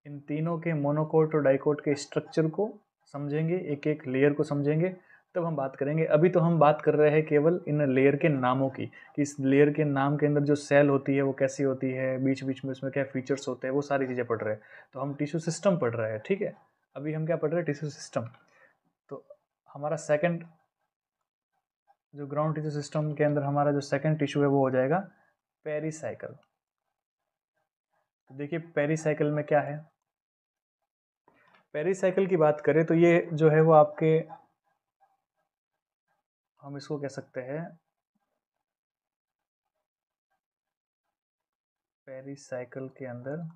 इन तीनों के मोनोकोट और डाइकोट के स्ट्रक्चर को समझेंगे, एक एक लेयर को समझेंगे, तब हम बात करेंगे। अभी तो हम बात कर रहे हैं केवल इन लेयर के नामों की, कि इस लेयर के नाम के अंदर जो सेल होती है वो कैसी होती है, बीच बीच में उसमें क्या फीचर्स होते हैं, वो सारी चीज़ें पढ़ रहे हैं। तो हम टिश्यू सिस्टम पढ़ रहे हैं, ठीक है। अभी हम क्या पढ़ रहे हैं, टिश्यू सिस्टम। तो हमारा सेकंड जो ग्राउंड टिश्यू सिस्टम के अंदर हमारा जो सेकंड टिश्यू है वो हो जाएगा पेरिसाइकिल। तो देखिए पेरिसाइकिल में क्या है, पेरिसाइकिल की बात करें तो ये जो है वो आपके, हम इसको कह सकते हैं पेरिसाइकिल के अंदर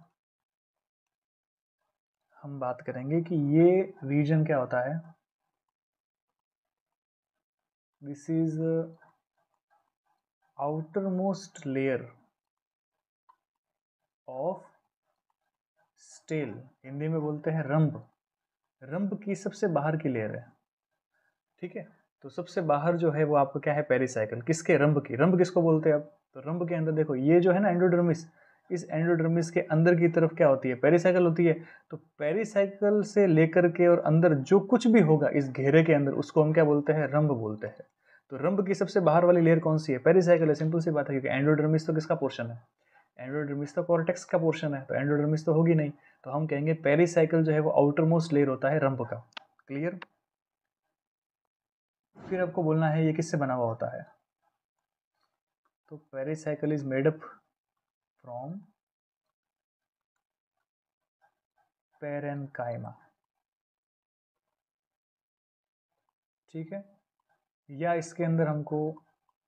हम बात करेंगे कि ये रीजन क्या होता है। This is outer most layer of stele, Hindi में बोलते हैं रंभ। रंभ की सबसे बाहर की लेयर है, ठीक है। तो सबसे बाहर जो है वो आपको क्या है, पेरिसाइकिल। किसके, रंभ की। रंभ किसको बोलते हैं अब, तो रंभ के अंदर देखो ये जो है ना एंडोडर्मिस, इस एंडोडर्मिस के अंदर की तरफ क्या होती है, पेरिसाइकिल होती है। तो पेरिसाइकिल से लेकर के और अंदर जो कुछ भी होगा इस घेरे के अंदर, उसको हम क्या बोलते हैं, रंभ बोलते हैं। तो रंभ की सबसे बाहर वाली लेयर कौन सी है, पेरिसाइकिल है। सिंपल सी बात है, क्योंकि एंडोडर्मिस तो किसका पोर्शन है, एंडोडर्मिस तो कॉर्टेक्स का पोर्शन है, तो एंडोडर्मिस तो होगी नहीं। तो हम कहेंगे पेरिसाइकिल जो है वो आउटर मोस्ट लेयर होता है रंभ का। क्लियर। फिर आपको बोलना है ये किससे बना हुआ होता है, तो pericycle is made up from parenchyma, ठीक है। या इसके अंदर हमको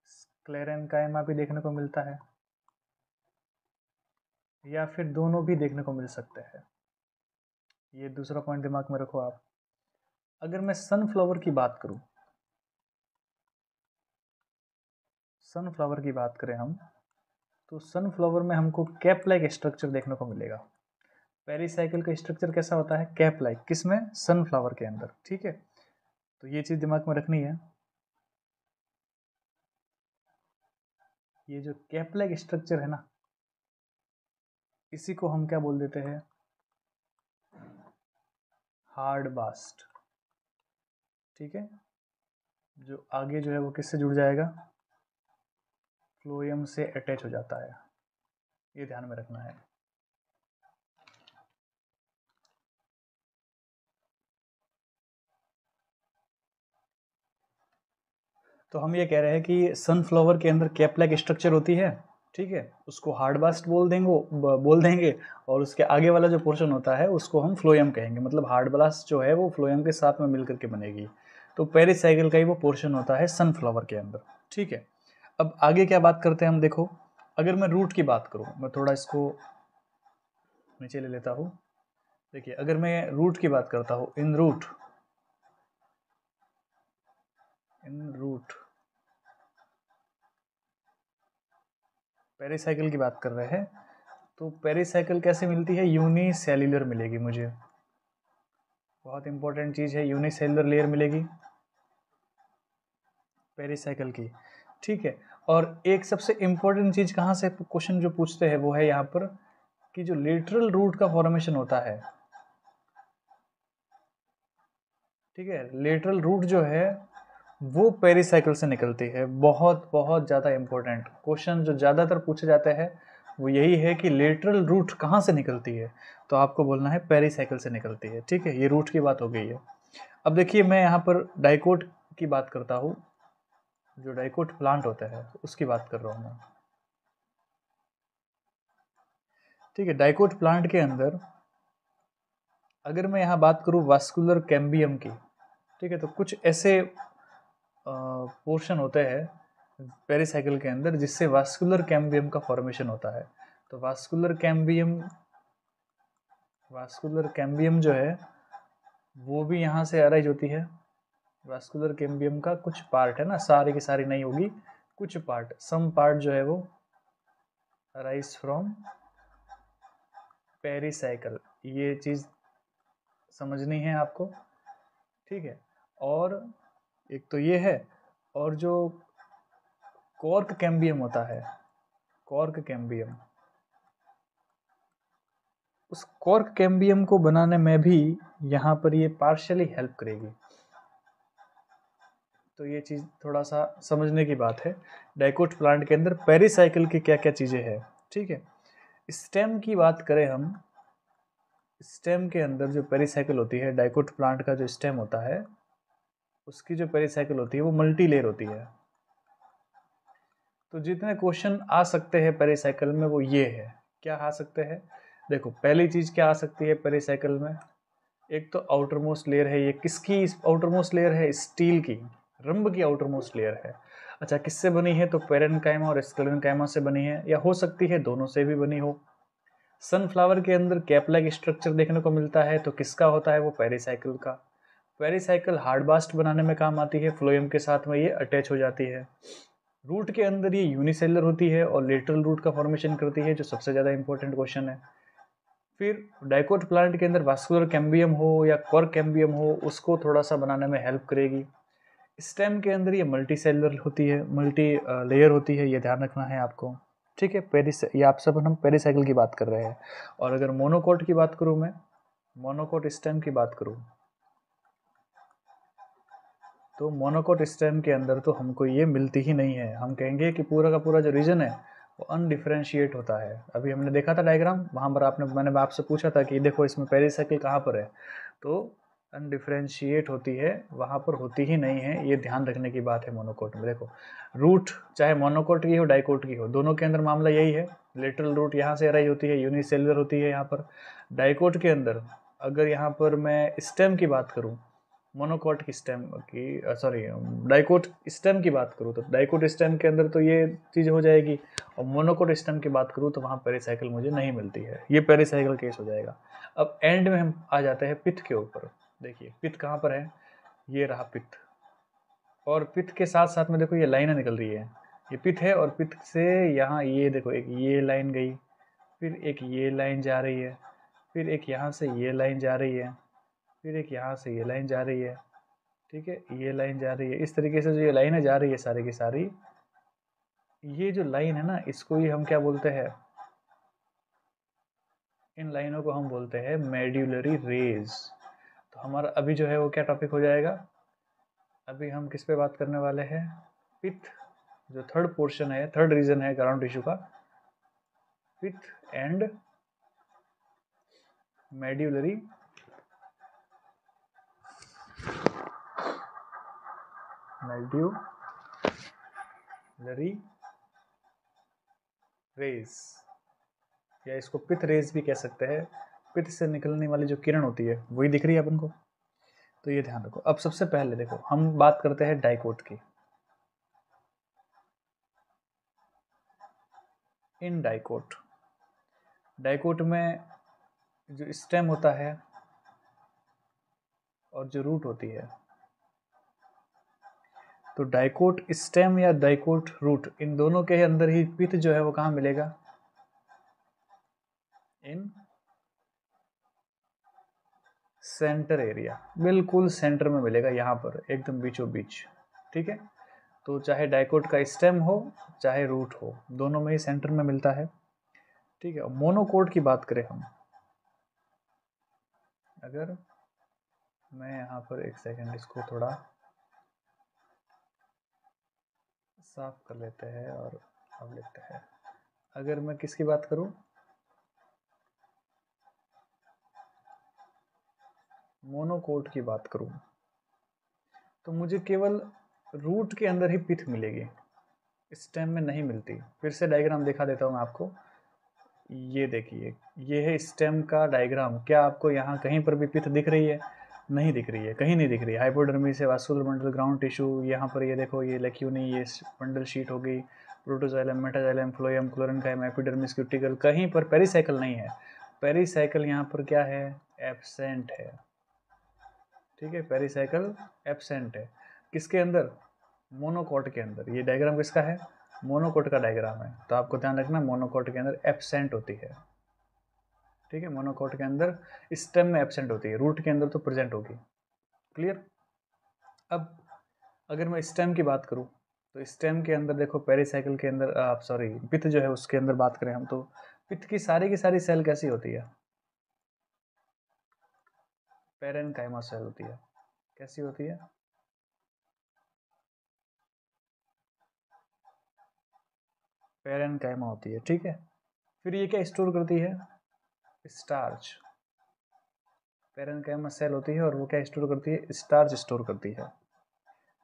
स्क्लेरेन्काइमा भी देखने को मिलता है, या फिर दोनों भी देखने को मिल सकते हैं। ये दूसरा पॉइंट दिमाग में रखो आप। अगर मैं सनफ्लावर की बात करूं, सनफ्लावर की बात करें हम, तो सनफ्लावर में हमको कैप लाइक स्ट्रक्चर देखने को मिलेगा। पेरिसाइकिल का स्ट्रक्चर कैसा होता है, कैप लाइक, किसमें, सनफ्लावर के अंदर, ठीक है। तो ये चीज दिमाग में रखनी है। ये जो कैप लाइक स्ट्रक्चर है ना, इसी को हम क्या बोल देते हैं, हार्ड बास्ट, ठीक है। जो आगे जो है वो किससे जुड़ जाएगा, फ्लोएम से अटैच हो जाता है, ये ध्यान में रखना है। तो हम ये कह रहे हैं कि सनफ्लावर के अंदर कैप लाइक स्ट्रक्चर होती है, ठीक है, उसको हार्ड बास्ट बोल देंगे। और उसके आगे वाला जो पोर्शन होता है उसको हम फ्लोएम कहेंगे, मतलब हार्ड ब्लास्ट जो है वो फ्लोएम के साथ में मिलकर के बनेगी। तो पेरिसाइकिल का ही वो पोर्शन होता है सनफ्लावर के अंदर, ठीक है। अब आगे क्या बात करते हैं हम, देखो अगर मैं रूट की बात करूं, मैं थोड़ा इसको नीचे ले लेता हूं। देखिए अगर मैं रूट की बात करता हूं, इन रूट पेरिसाइकिल की बात कर रहे हैं, तो पेरिसाइकिल कैसे मिलती है, यूनिसेल्युलर मिलेगी मुझे। बहुत इंपॉर्टेंट चीज़ है, यूनिसेल्युलर लेयर मिलेगी पेरिसाइकिल की, ठीक है। और एक सबसे इंपॉर्टेंट चीज़ कहाँ से क्वेश्चन जो पूछते हैं वो है यहाँ पर, कि जो लेटरल रूट का फॉर्मेशन होता है, ठीक है, लेटरल रूट जो है वो पेरिसाइकिल से निकलती है। बहुत बहुत ज़्यादा इंपॉर्टेंट क्वेश्चन जो ज़्यादातर पूछे जाते हैं वो यही है कि लेटरल रूट कहाँ से निकलती है, तो आपको बोलना है पेरिसाइकिल से निकलती है, ठीक है। ये रूट की बात हो गई है। अब देखिए मैं यहाँ पर डाइकोट की बात करता हूँ, जो डाइकोट प्लांट होता है उसकी बात कर रहा हूँ मैं, ठीक है। डाइकोट प्लांट के अंदर अगर मैं यहाँ बात करूँ वास्कुलर कैम्बियम की, ठीक है, तो कुछ ऐसे पोर्शन होते हैं पेरिसाइकिल के अंदर जिससे वास्कुलर कैम्बियम का फॉर्मेशन होता है। तो वास्कुलर कैम्बियम जो है वो भी यहाँ से अराइज होती है। वास्कुलर कैम्बियम का कुछ पार्ट है ना, सारी की सारी नहीं होगी, कुछ पार्ट, सम पार्ट जो है वो अराइज फ्रॉम पेरिसाइकिल। ये चीज़ समझनी है आपको, ठीक है। और एक तो ये है, और जो कॉर्क कैम्बियम होता है, कॉर्क कैम्बियम, उस कॉर्क कैम्बियम को बनाने में भी यहाँ पर ये पार्शियली हेल्प करेगी। तो ये चीज़ थोड़ा सा समझने की बात है। डाइकोट प्लांट के अंदर पेरिसाइकिल की क्या क्या चीज़ें हैं, ठीक है। स्टेम की बात करें हम, स्टेम के अंदर जो पेरिसाइकिल होती है, डाइकोट प्लांट का जो स्टेम होता है उसकी जो पेरिसाइकिल होती है वो मल्टी लेयर होती है। तो जितने क्वेश्चन आ सकते हैं पेरिसाइकिल में वो ये है, क्या आ सकते हैं, देखो पहली चीज़ क्या आ सकती है पेरिसाइकिल में, एक तो आउटर मोस्ट लेयर है, ये किसकी आउटर मोस्ट लेयर है, स्टील की, रंब की आउटर मोस्ट लेयर है। अच्छा किससे बनी है, तो पेरेनकाइमा और स्क्लेरेनकाइमा से बनी है, या हो सकती है दोनों से भी बनी हो। सनफ्लावर के अंदर कैप लाइक स्ट्रक्चर देखने को मिलता है, तो किसका होता है, वो पेरिसाइकिल का। पेरिसाइकिल हार्ड बास्ट बनाने में काम आती है, फ्लोएम के साथ में ये अटैच हो जाती है। रूट के अंदर ये यूनिसेलुलर होती है और लेटरल रूट का फॉर्मेशन करती है, जो सबसे ज़्यादा इंपॉर्टेंट क्वेश्चन है। फिर डाइकोट प्लांट के अंदर वास्कुलर कैम्बियम हो या कॉर्क कैम्बियम हो, उसको थोड़ा सा बनाने में हेल्प करेगी। स्टेम के अंदर ये मल्टी सेलुलर होती है, मल्टी लेयर होती है, ये ध्यान रखना है आपको, ठीक है। ये आप सब हम पेरिसाइकिल की बात कर रहे हैं। और अगर मोनोकोट की बात करूं मैं, मोनोकोट स्टेम की बात करूं, तो मोनोकोट स्टेम के अंदर तो हमको ये मिलती ही नहीं है। हम कहेंगे कि पूरा का पूरा जो रीजन है वो अनडिफरेंशिएट होता है। अभी हमने देखा था डायग्राम, वहाँ पर मैंने आपसे पूछा था कि देखो इसमें पेरिसाइकिल कहाँ पर है, तो अनडिफरेंशिएट होती है, वहाँ पर होती ही नहीं है, ये ध्यान रखने की बात है मोनोकोट में। देखो रूट चाहे मोनोकोट की हो डाइकोट की हो, दोनों के अंदर मामला यही है, लेटरल रूट यहाँ से अराइज होती है, यूनिसेलुलर होती है यहाँ पर। डाइकोट के अंदर अगर यहाँ पर मैं स्टेम की बात करूँ, मोनोकोट की स्टेम की सॉरी डाइकोट स्टेम की बात करूँ, तो डाइकोट स्टेम के अंदर तो ये चीज़ हो जाएगी, और मोनोकोट स्टेम की बात करूँ तो वहाँ पेरिसाइकिल मुझे नहीं मिलती है, ये पेरिसाइकिल केस हो जाएगा। अब एंड में हम आ जाते हैं पित्त के ऊपर। देखिए पित्त कहाँ पर है, ये रहा पित्त, और पित्त के साथ साथ में देखो ये लाइनें निकल रही है, ये पित्त है, और पित्त से यहाँ ये देखो एक ये लाइन गई, फिर एक ये लाइन जा रही है, फिर एक यहाँ से ये लाइन जा रही है, फिर एक यहाँ से ये लाइन जा रही है, ठीक है, ये लाइन जा रही है। इस तरीके से जो ये लाइनें जा रही है सारी की सारी, ये जो लाइन है ना, इसको ही हम क्या बोलते हैं, इन लाइनों को हम बोलते हैं मेड्यूलरी रेज। तो हमारा अभी जो है वो क्या टॉपिक हो जाएगा, अभी हम किस पे बात करने वाले हैं, पित्त, जो थर्ड पोर्शन है, थर्ड रीजन है ग्राउंड टिश्यू का, पित्त एंड मेड्यूलरी रेज, या इसको पित्त रेज भी कह सकते हैं। पित्त से निकलने वाली जो किरण होती है वही दिख रही है अपन को, तो ये ध्यान रखो। अब सबसे पहले देखो हम बात करते हैं डाइकोट की। इन डाइकोट, डाइकोट में जो स्टेम होता है और जो रूट होती है, तो डाइकोट स्टेम या डाइकोट रूट, इन दोनों के अंदर ही पित्त जो है वो कहाँ मिलेगा, इन सेंटर एरिया, बिल्कुल सेंटर में मिलेगा, यहाँ पर एकदम बीचों बीच, ठीक है। तो चाहे डाइकोट का स्टेम हो चाहे रूट हो, दोनों में ही सेंटर में मिलता है, ठीक है। मोनोकोट की बात करें हम, अगर मैं यहाँ पर एक सेकंड इसको थोड़ा साफ कर लेते हैं और अब लिखते हैं, अगर मैं किसकी बात करूँ, मोनोकोट की बात करूँ, तो मुझे केवल रूट के अंदर ही पिथ मिलेगी, स्टेम में नहीं मिलती। फिर से डायग्राम दिखा देता हूँ मैं आपको, ये देखिए ये है स्टेम का डायग्राम, क्या आपको यहाँ कहीं पर भी पिथ दिख रही है, नहीं दिख रही है, कहीं नहीं दिख रही है। हाइपोडर्मिस है, वास्कुलर बंडल, ग्राउंड टिश्यू, यहाँ पर ये देखो ये लेक्यूनी, ये बंडल शीट हो गई, protoxylem, metaxylem, phloem, chlorenchyma, epidermis, cuticle, कहीं पर पेरिसाइकिल नहीं है। पेरिसाइकिल यहाँ पर क्या है, एब्सेंट है, ठीक है, पेरिसाइकिल एब्सेंट है। किसके अंदर, मोनोकोट के अंदर। ये डायग्राम किसका है, मोनोकोट का डायग्राम है, तो आपको ध्यान रखना मोनोकोट के अंदर एब्सेंट होती है, ठीक है। मोनोकोट के अंदर स्टेम में एब्सेंट होती है, रूट के अंदर तो प्रेजेंट होगी, क्लियर। अब अगर मैं स्टेम की बात करूँ, तो स्टेम के अंदर देखो पेरिसाइकिल के अंदर आप सॉरी पित्त जो है उसके अंदर बात करें हम, तो पित्त की सारी सेल कैसी होती है, पेरेनकाइमा सेल होती है। कैसी होती है, पैरेन्काइमा होती है, ठीक है। फिर ये क्या स्टोर करती है? स्टार्च। पैरेन्काइमा सेल होती है और वो क्या स्टोर करती है? स्टार्च स्टोर करती है।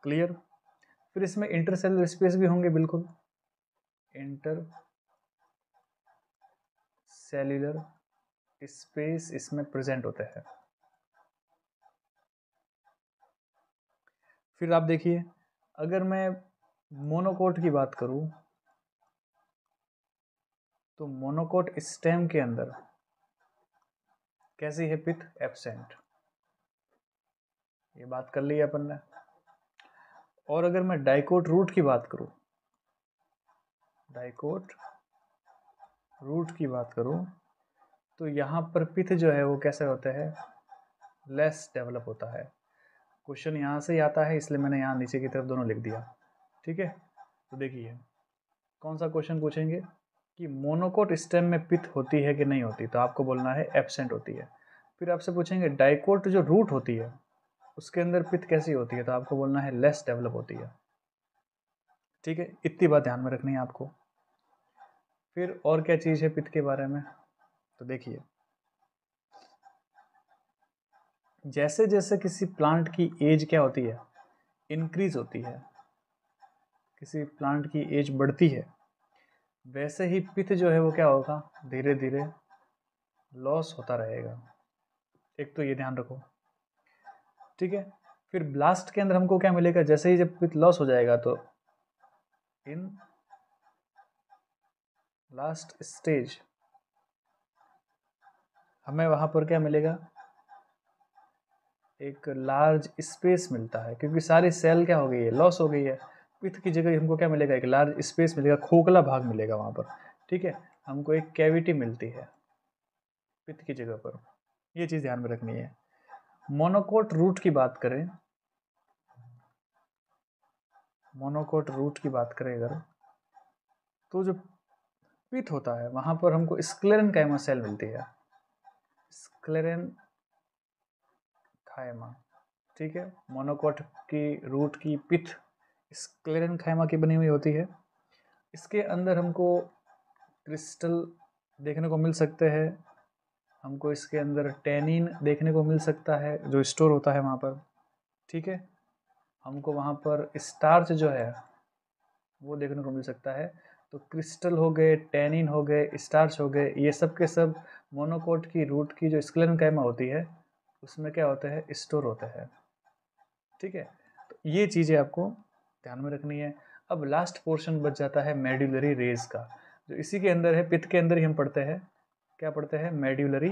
क्लियर। फिर इसमें इंटरसेलुलर स्पेस भी होंगे, बिल्कुल। इंटर सेल्यूलर स्पेस इसमें प्रेजेंट होते हैं। फिर आप देखिए, अगर मैं मोनोकोट की बात करूं तो मोनोकोट स्टेम के अंदर कैसी है पिथ? एब्सेंट। ये बात कर ली अपन ने। और अगर मैं डाइकोट रूट की बात करूं, डाइकोट रूट की बात करूं तो यहाँ पर पिथ जो है वो कैसे होता है? लेस डेवलप होता है। क्वेश्चन यहाँ से ही आता है, इसलिए मैंने यहाँ नीचे की तरफ दोनों लिख दिया, ठीक है। तो देखिए कौन सा क्वेश्चन पूछेंगे कि मोनोकोट स्टेम में पिथ होती है कि नहीं होती, तो आपको बोलना है एब्सेंट होती है। फिर आपसे पूछेंगे डाइकोट जो रूट होती है उसके अंदर पिथ कैसी होती है, तो आपको बोलना है लेस डेवलप होती है, ठीक है। इतनी बात ध्यान में रखनी है आपको। फिर और क्या चीज़ है पिथ के बारे में, तो देखिए जैसे जैसे किसी प्लांट की एज क्या होती है? इंक्रीज होती है। किसी प्लांट की एज बढ़ती है, वैसे ही पिथ जो है वो क्या होगा? धीरे धीरे लॉस होता रहेगा। एक तो ये ध्यान रखो, ठीक है। फिर ब्लास्ट के अंदर हमको क्या मिलेगा? जैसे ही जब पिथ लॉस हो जाएगा तो इन लास्ट स्टेज हमें वहां पर क्या मिलेगा? एक लार्ज स्पेस मिलता है, क्योंकि सारी सेल क्या हो गई है? लॉस हो गई है। पिथ की जगह हमको क्या मिलेगा? एक लार्ज स्पेस मिलेगा, खोखला भाग मिलेगा वहां पर, ठीक है। हमको एक कैविटी मिलती है पिथ की जगह पर। ये चीज़ ध्यान में रखनी है। मोनोकोट रूट की बात करें, मोनोकोट रूट की बात करें अगर, तो जो पिथ होता है वहां पर हमको स्क्लेरेन्काइमा सेल मिलती है। स्क्लेरेन्काइमा, ठीक है। मोनोकोट की रूट की पिथ स्क्लेरेन्काइमा की बनी हुई होती है। इसके अंदर हमको क्रिस्टल देखने को मिल सकते हैं। हमको इसके अंदर टैनिन देखने को मिल सकता है जो स्टोर होता है वहाँ पर, ठीक है। हमको वहाँ पर स्टार्च जो है वो देखने को मिल सकता है। तो क्रिस्टल हो गए, टैनिन हो गए, स्टार्च हो गए, ये सब के सब मोनोकोट की रूट की जो स्क्लेरेन्काइमा होती है उसमें क्या होता है? स्टोर होता है, ठीक है। तो ये चीज़ें आपको ध्यान में रखनी है। अब लास्ट पोर्शन बच जाता है मेड्यूलरी रेज का, जो इसी के अंदर है, पिथ के अंदर ही हम पढ़ते हैं। क्या पढ़ते हैं? Medullary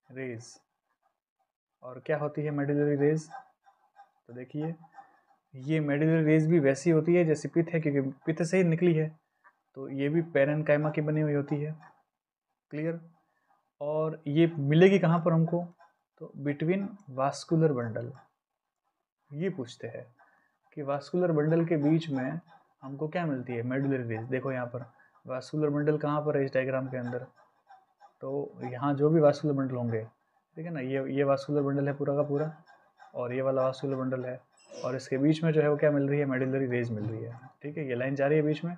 rays. और क्या होती है मेड्यूलरी रेज? तो देखिए ये मेड्यूलरी रेज भी वैसी होती है जैसे पिथ है, क्योंकि पिथ से ही निकली है, तो ये भी पैरेन्काइमा की बनी हुई होती है। क्लियर। और ये मिलेगी कहाँ पर हमको? तो बिटवीन वास्कुलर बंडल। ये पूछते हैं कि वास्कुलर बंडल के बीच में हमको क्या मिलती है? Medullary rays. देखो यहाँ पर वास्कुलर बंडल कहाँ पर है इस डायग्राम के अंदर? तो यहाँ जो भी वास्कुलर बंडल होंगे, ठीक है ना, ये वास्कुलर बंडल है पूरा का पूरा, और ये वाला वास्कुलर बंडल है, और इसके बीच में जो है वो क्या मिल रही है? मेडुलरी रेज मिल रही है, ठीक है। ये लाइन जा रही है बीच में,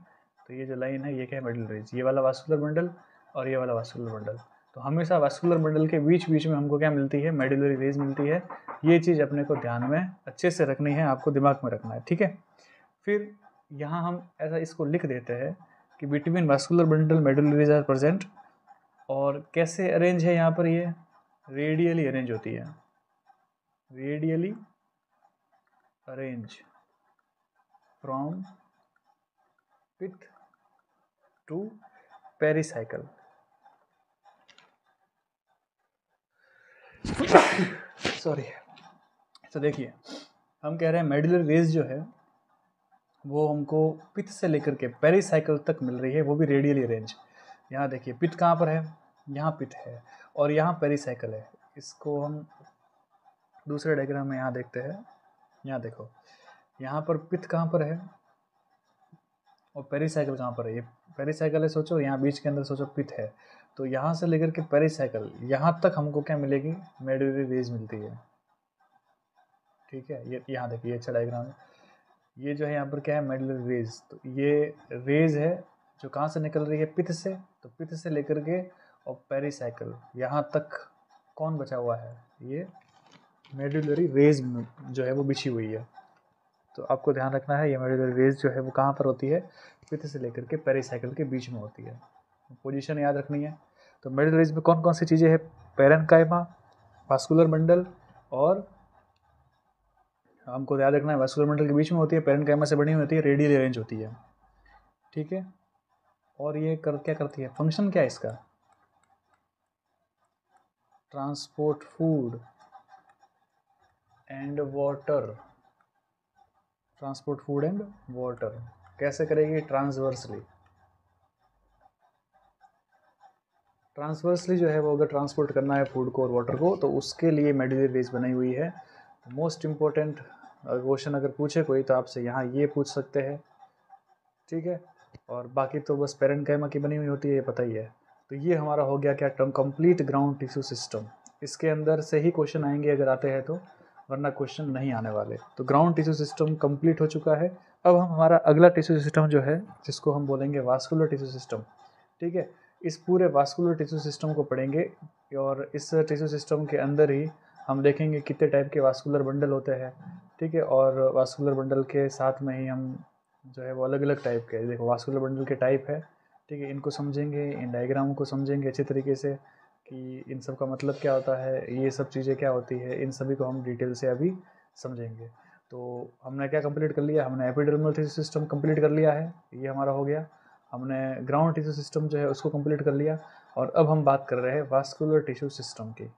तो ये जो लाइन है ये क्या है? Medullary rays. ये वाला वास्कुलर बंडल और ये वाला वास्कुलर बंडल, तो हमेशा वास्कुलर बंडल के बीच बीच में हमको क्या मिलती है? मेडुलरी रेज मिलती है। ये चीज़ अपने को ध्यान में अच्छे से रखनी है, आपको दिमाग में रखना है, ठीक है। फिर यहाँ हम ऐसा इसको लिख देते हैं कि between vascular bundle medullary rays are present. और कैसे अरेंज है यहाँ पर? ये रेडियली अरेंज होती है, radially arrange from pith to pericycle. Sorry. तो देखिए हम कह रहे हैं मेडुलरी रेज जो है वो हमको पिथ से लेकर के पेरिसाइकल तक मिल रही है, वो भी रेडियली अरेंज। यहाँ देखिए पिथ कहाँ पर है? यहाँ पिथ है और यहाँ पेरिसाइकल है। इसको हम दूसरे डायग्राम में यहाँ देखते हैं। यहाँ देखो, यहाँ पर पिथ कहाँ पर है और पेरिसाइकल कहाँ पर है? ये पेरिसाइकल है, सोचो यहाँ बीच के अंदर सोचो पिथ है, तो यहाँ से लेकर के पेरिसाइकल यहाँ तक हमको क्या मिलेगी? मेडुलरी रेज मिलती है, ठीक है। ये यहाँ देखिए, ये अच्छा डायग्राम है। ये जो है यहाँ पर क्या है, मेडुलरी रेज। तो ये रेज है जो कहाँ से निकल रही है, पित्त से। तो पित्त से लेकर के और पेरिसाइकिल यहाँ तक कौन बचा हुआ है, ये मेडुलरी रेज जो है वो बिछी हुई है। तो आपको ध्यान रखना है, ये मेडुलरी रेज जो है वो कहाँ पर होती है, पित्त से लेकर के पेरिसाइकिल के बीच में होती है। पोजीशन याद रखनी है। तो मेडुलरी रेज में कौन कौन सी चीज़ें हैं, पैरेन्काइमा, वास्कुलर मंडल, और हमको याद रखना है वास्कुलर मंडल के बीच में होती है, पैरेन्काइमा से बनी होती है, रेडियल अरेंज होती है। ठीक है। और ये क्या करती है, फंक्शन क्या है इसका, transport food and water. Transport food and water कैसे करेगी, ट्रांसवर्सली। ट्रांसवर्सली जो है वो अगर ट्रांसपोर्ट करना है फूड को और वाटर को, तो उसके लिए मेडुलरी रेज बनाई हुई है। मोस्ट इम्पोर्टेंट क्वेश्चन अगर पूछे कोई तो आपसे यहाँ ये पूछ सकते हैं। ठीक है। और बाकी तो बस पैरेन्काइमा की बनी हुई होती है, ये पता ही है। तो ये हमारा हो गया क्या, term complete ground tissue system. इसके अंदर से ही क्वेश्चन आएंगे अगर आते हैं तो, वरना क्वेश्चन नहीं आने वाले। तो ग्राउंड टिश्यू सिस्टम कंप्लीट हो चुका है। अब हम हमारा अगला टिश्यू सिस्टम जो है, जिसको हम बोलेंगे वास्कुलर टिश्यू सिस्टम। ठीक है। इस पूरे वास्कुलर टिश्यू सिस्टम को पढ़ेंगे, और इस टिश्यू सिस्टम के अंदर ही हम देखेंगे कितने टाइप के वास्कुलर बंडल होते हैं। ठीक है। और वास्कुलर बंडल के साथ में ही हम जो है वो अलग अलग टाइप के, देखो वास्कुलर बंडल के टाइप है। ठीक है। इनको समझेंगे, इन डायग्राम को समझेंगे अच्छे तरीके से कि इन सब का मतलब क्या होता है, ये सब चीज़ें क्या होती है, इन सभी को हम डिटेल से अभी समझेंगे। तो हमने क्या कंप्लीट कर लिया, हमने एपिडर्मल टिश्यू सिस्टम कंप्लीट कर लिया है, ये हमारा हो गया। हमने ग्राउंड टिश्यू सिस्टम जो है उसको कंप्लीट कर लिया। और अब हम बात कर रहे हैं वास्कुलर टिश्यू सिस्टम की।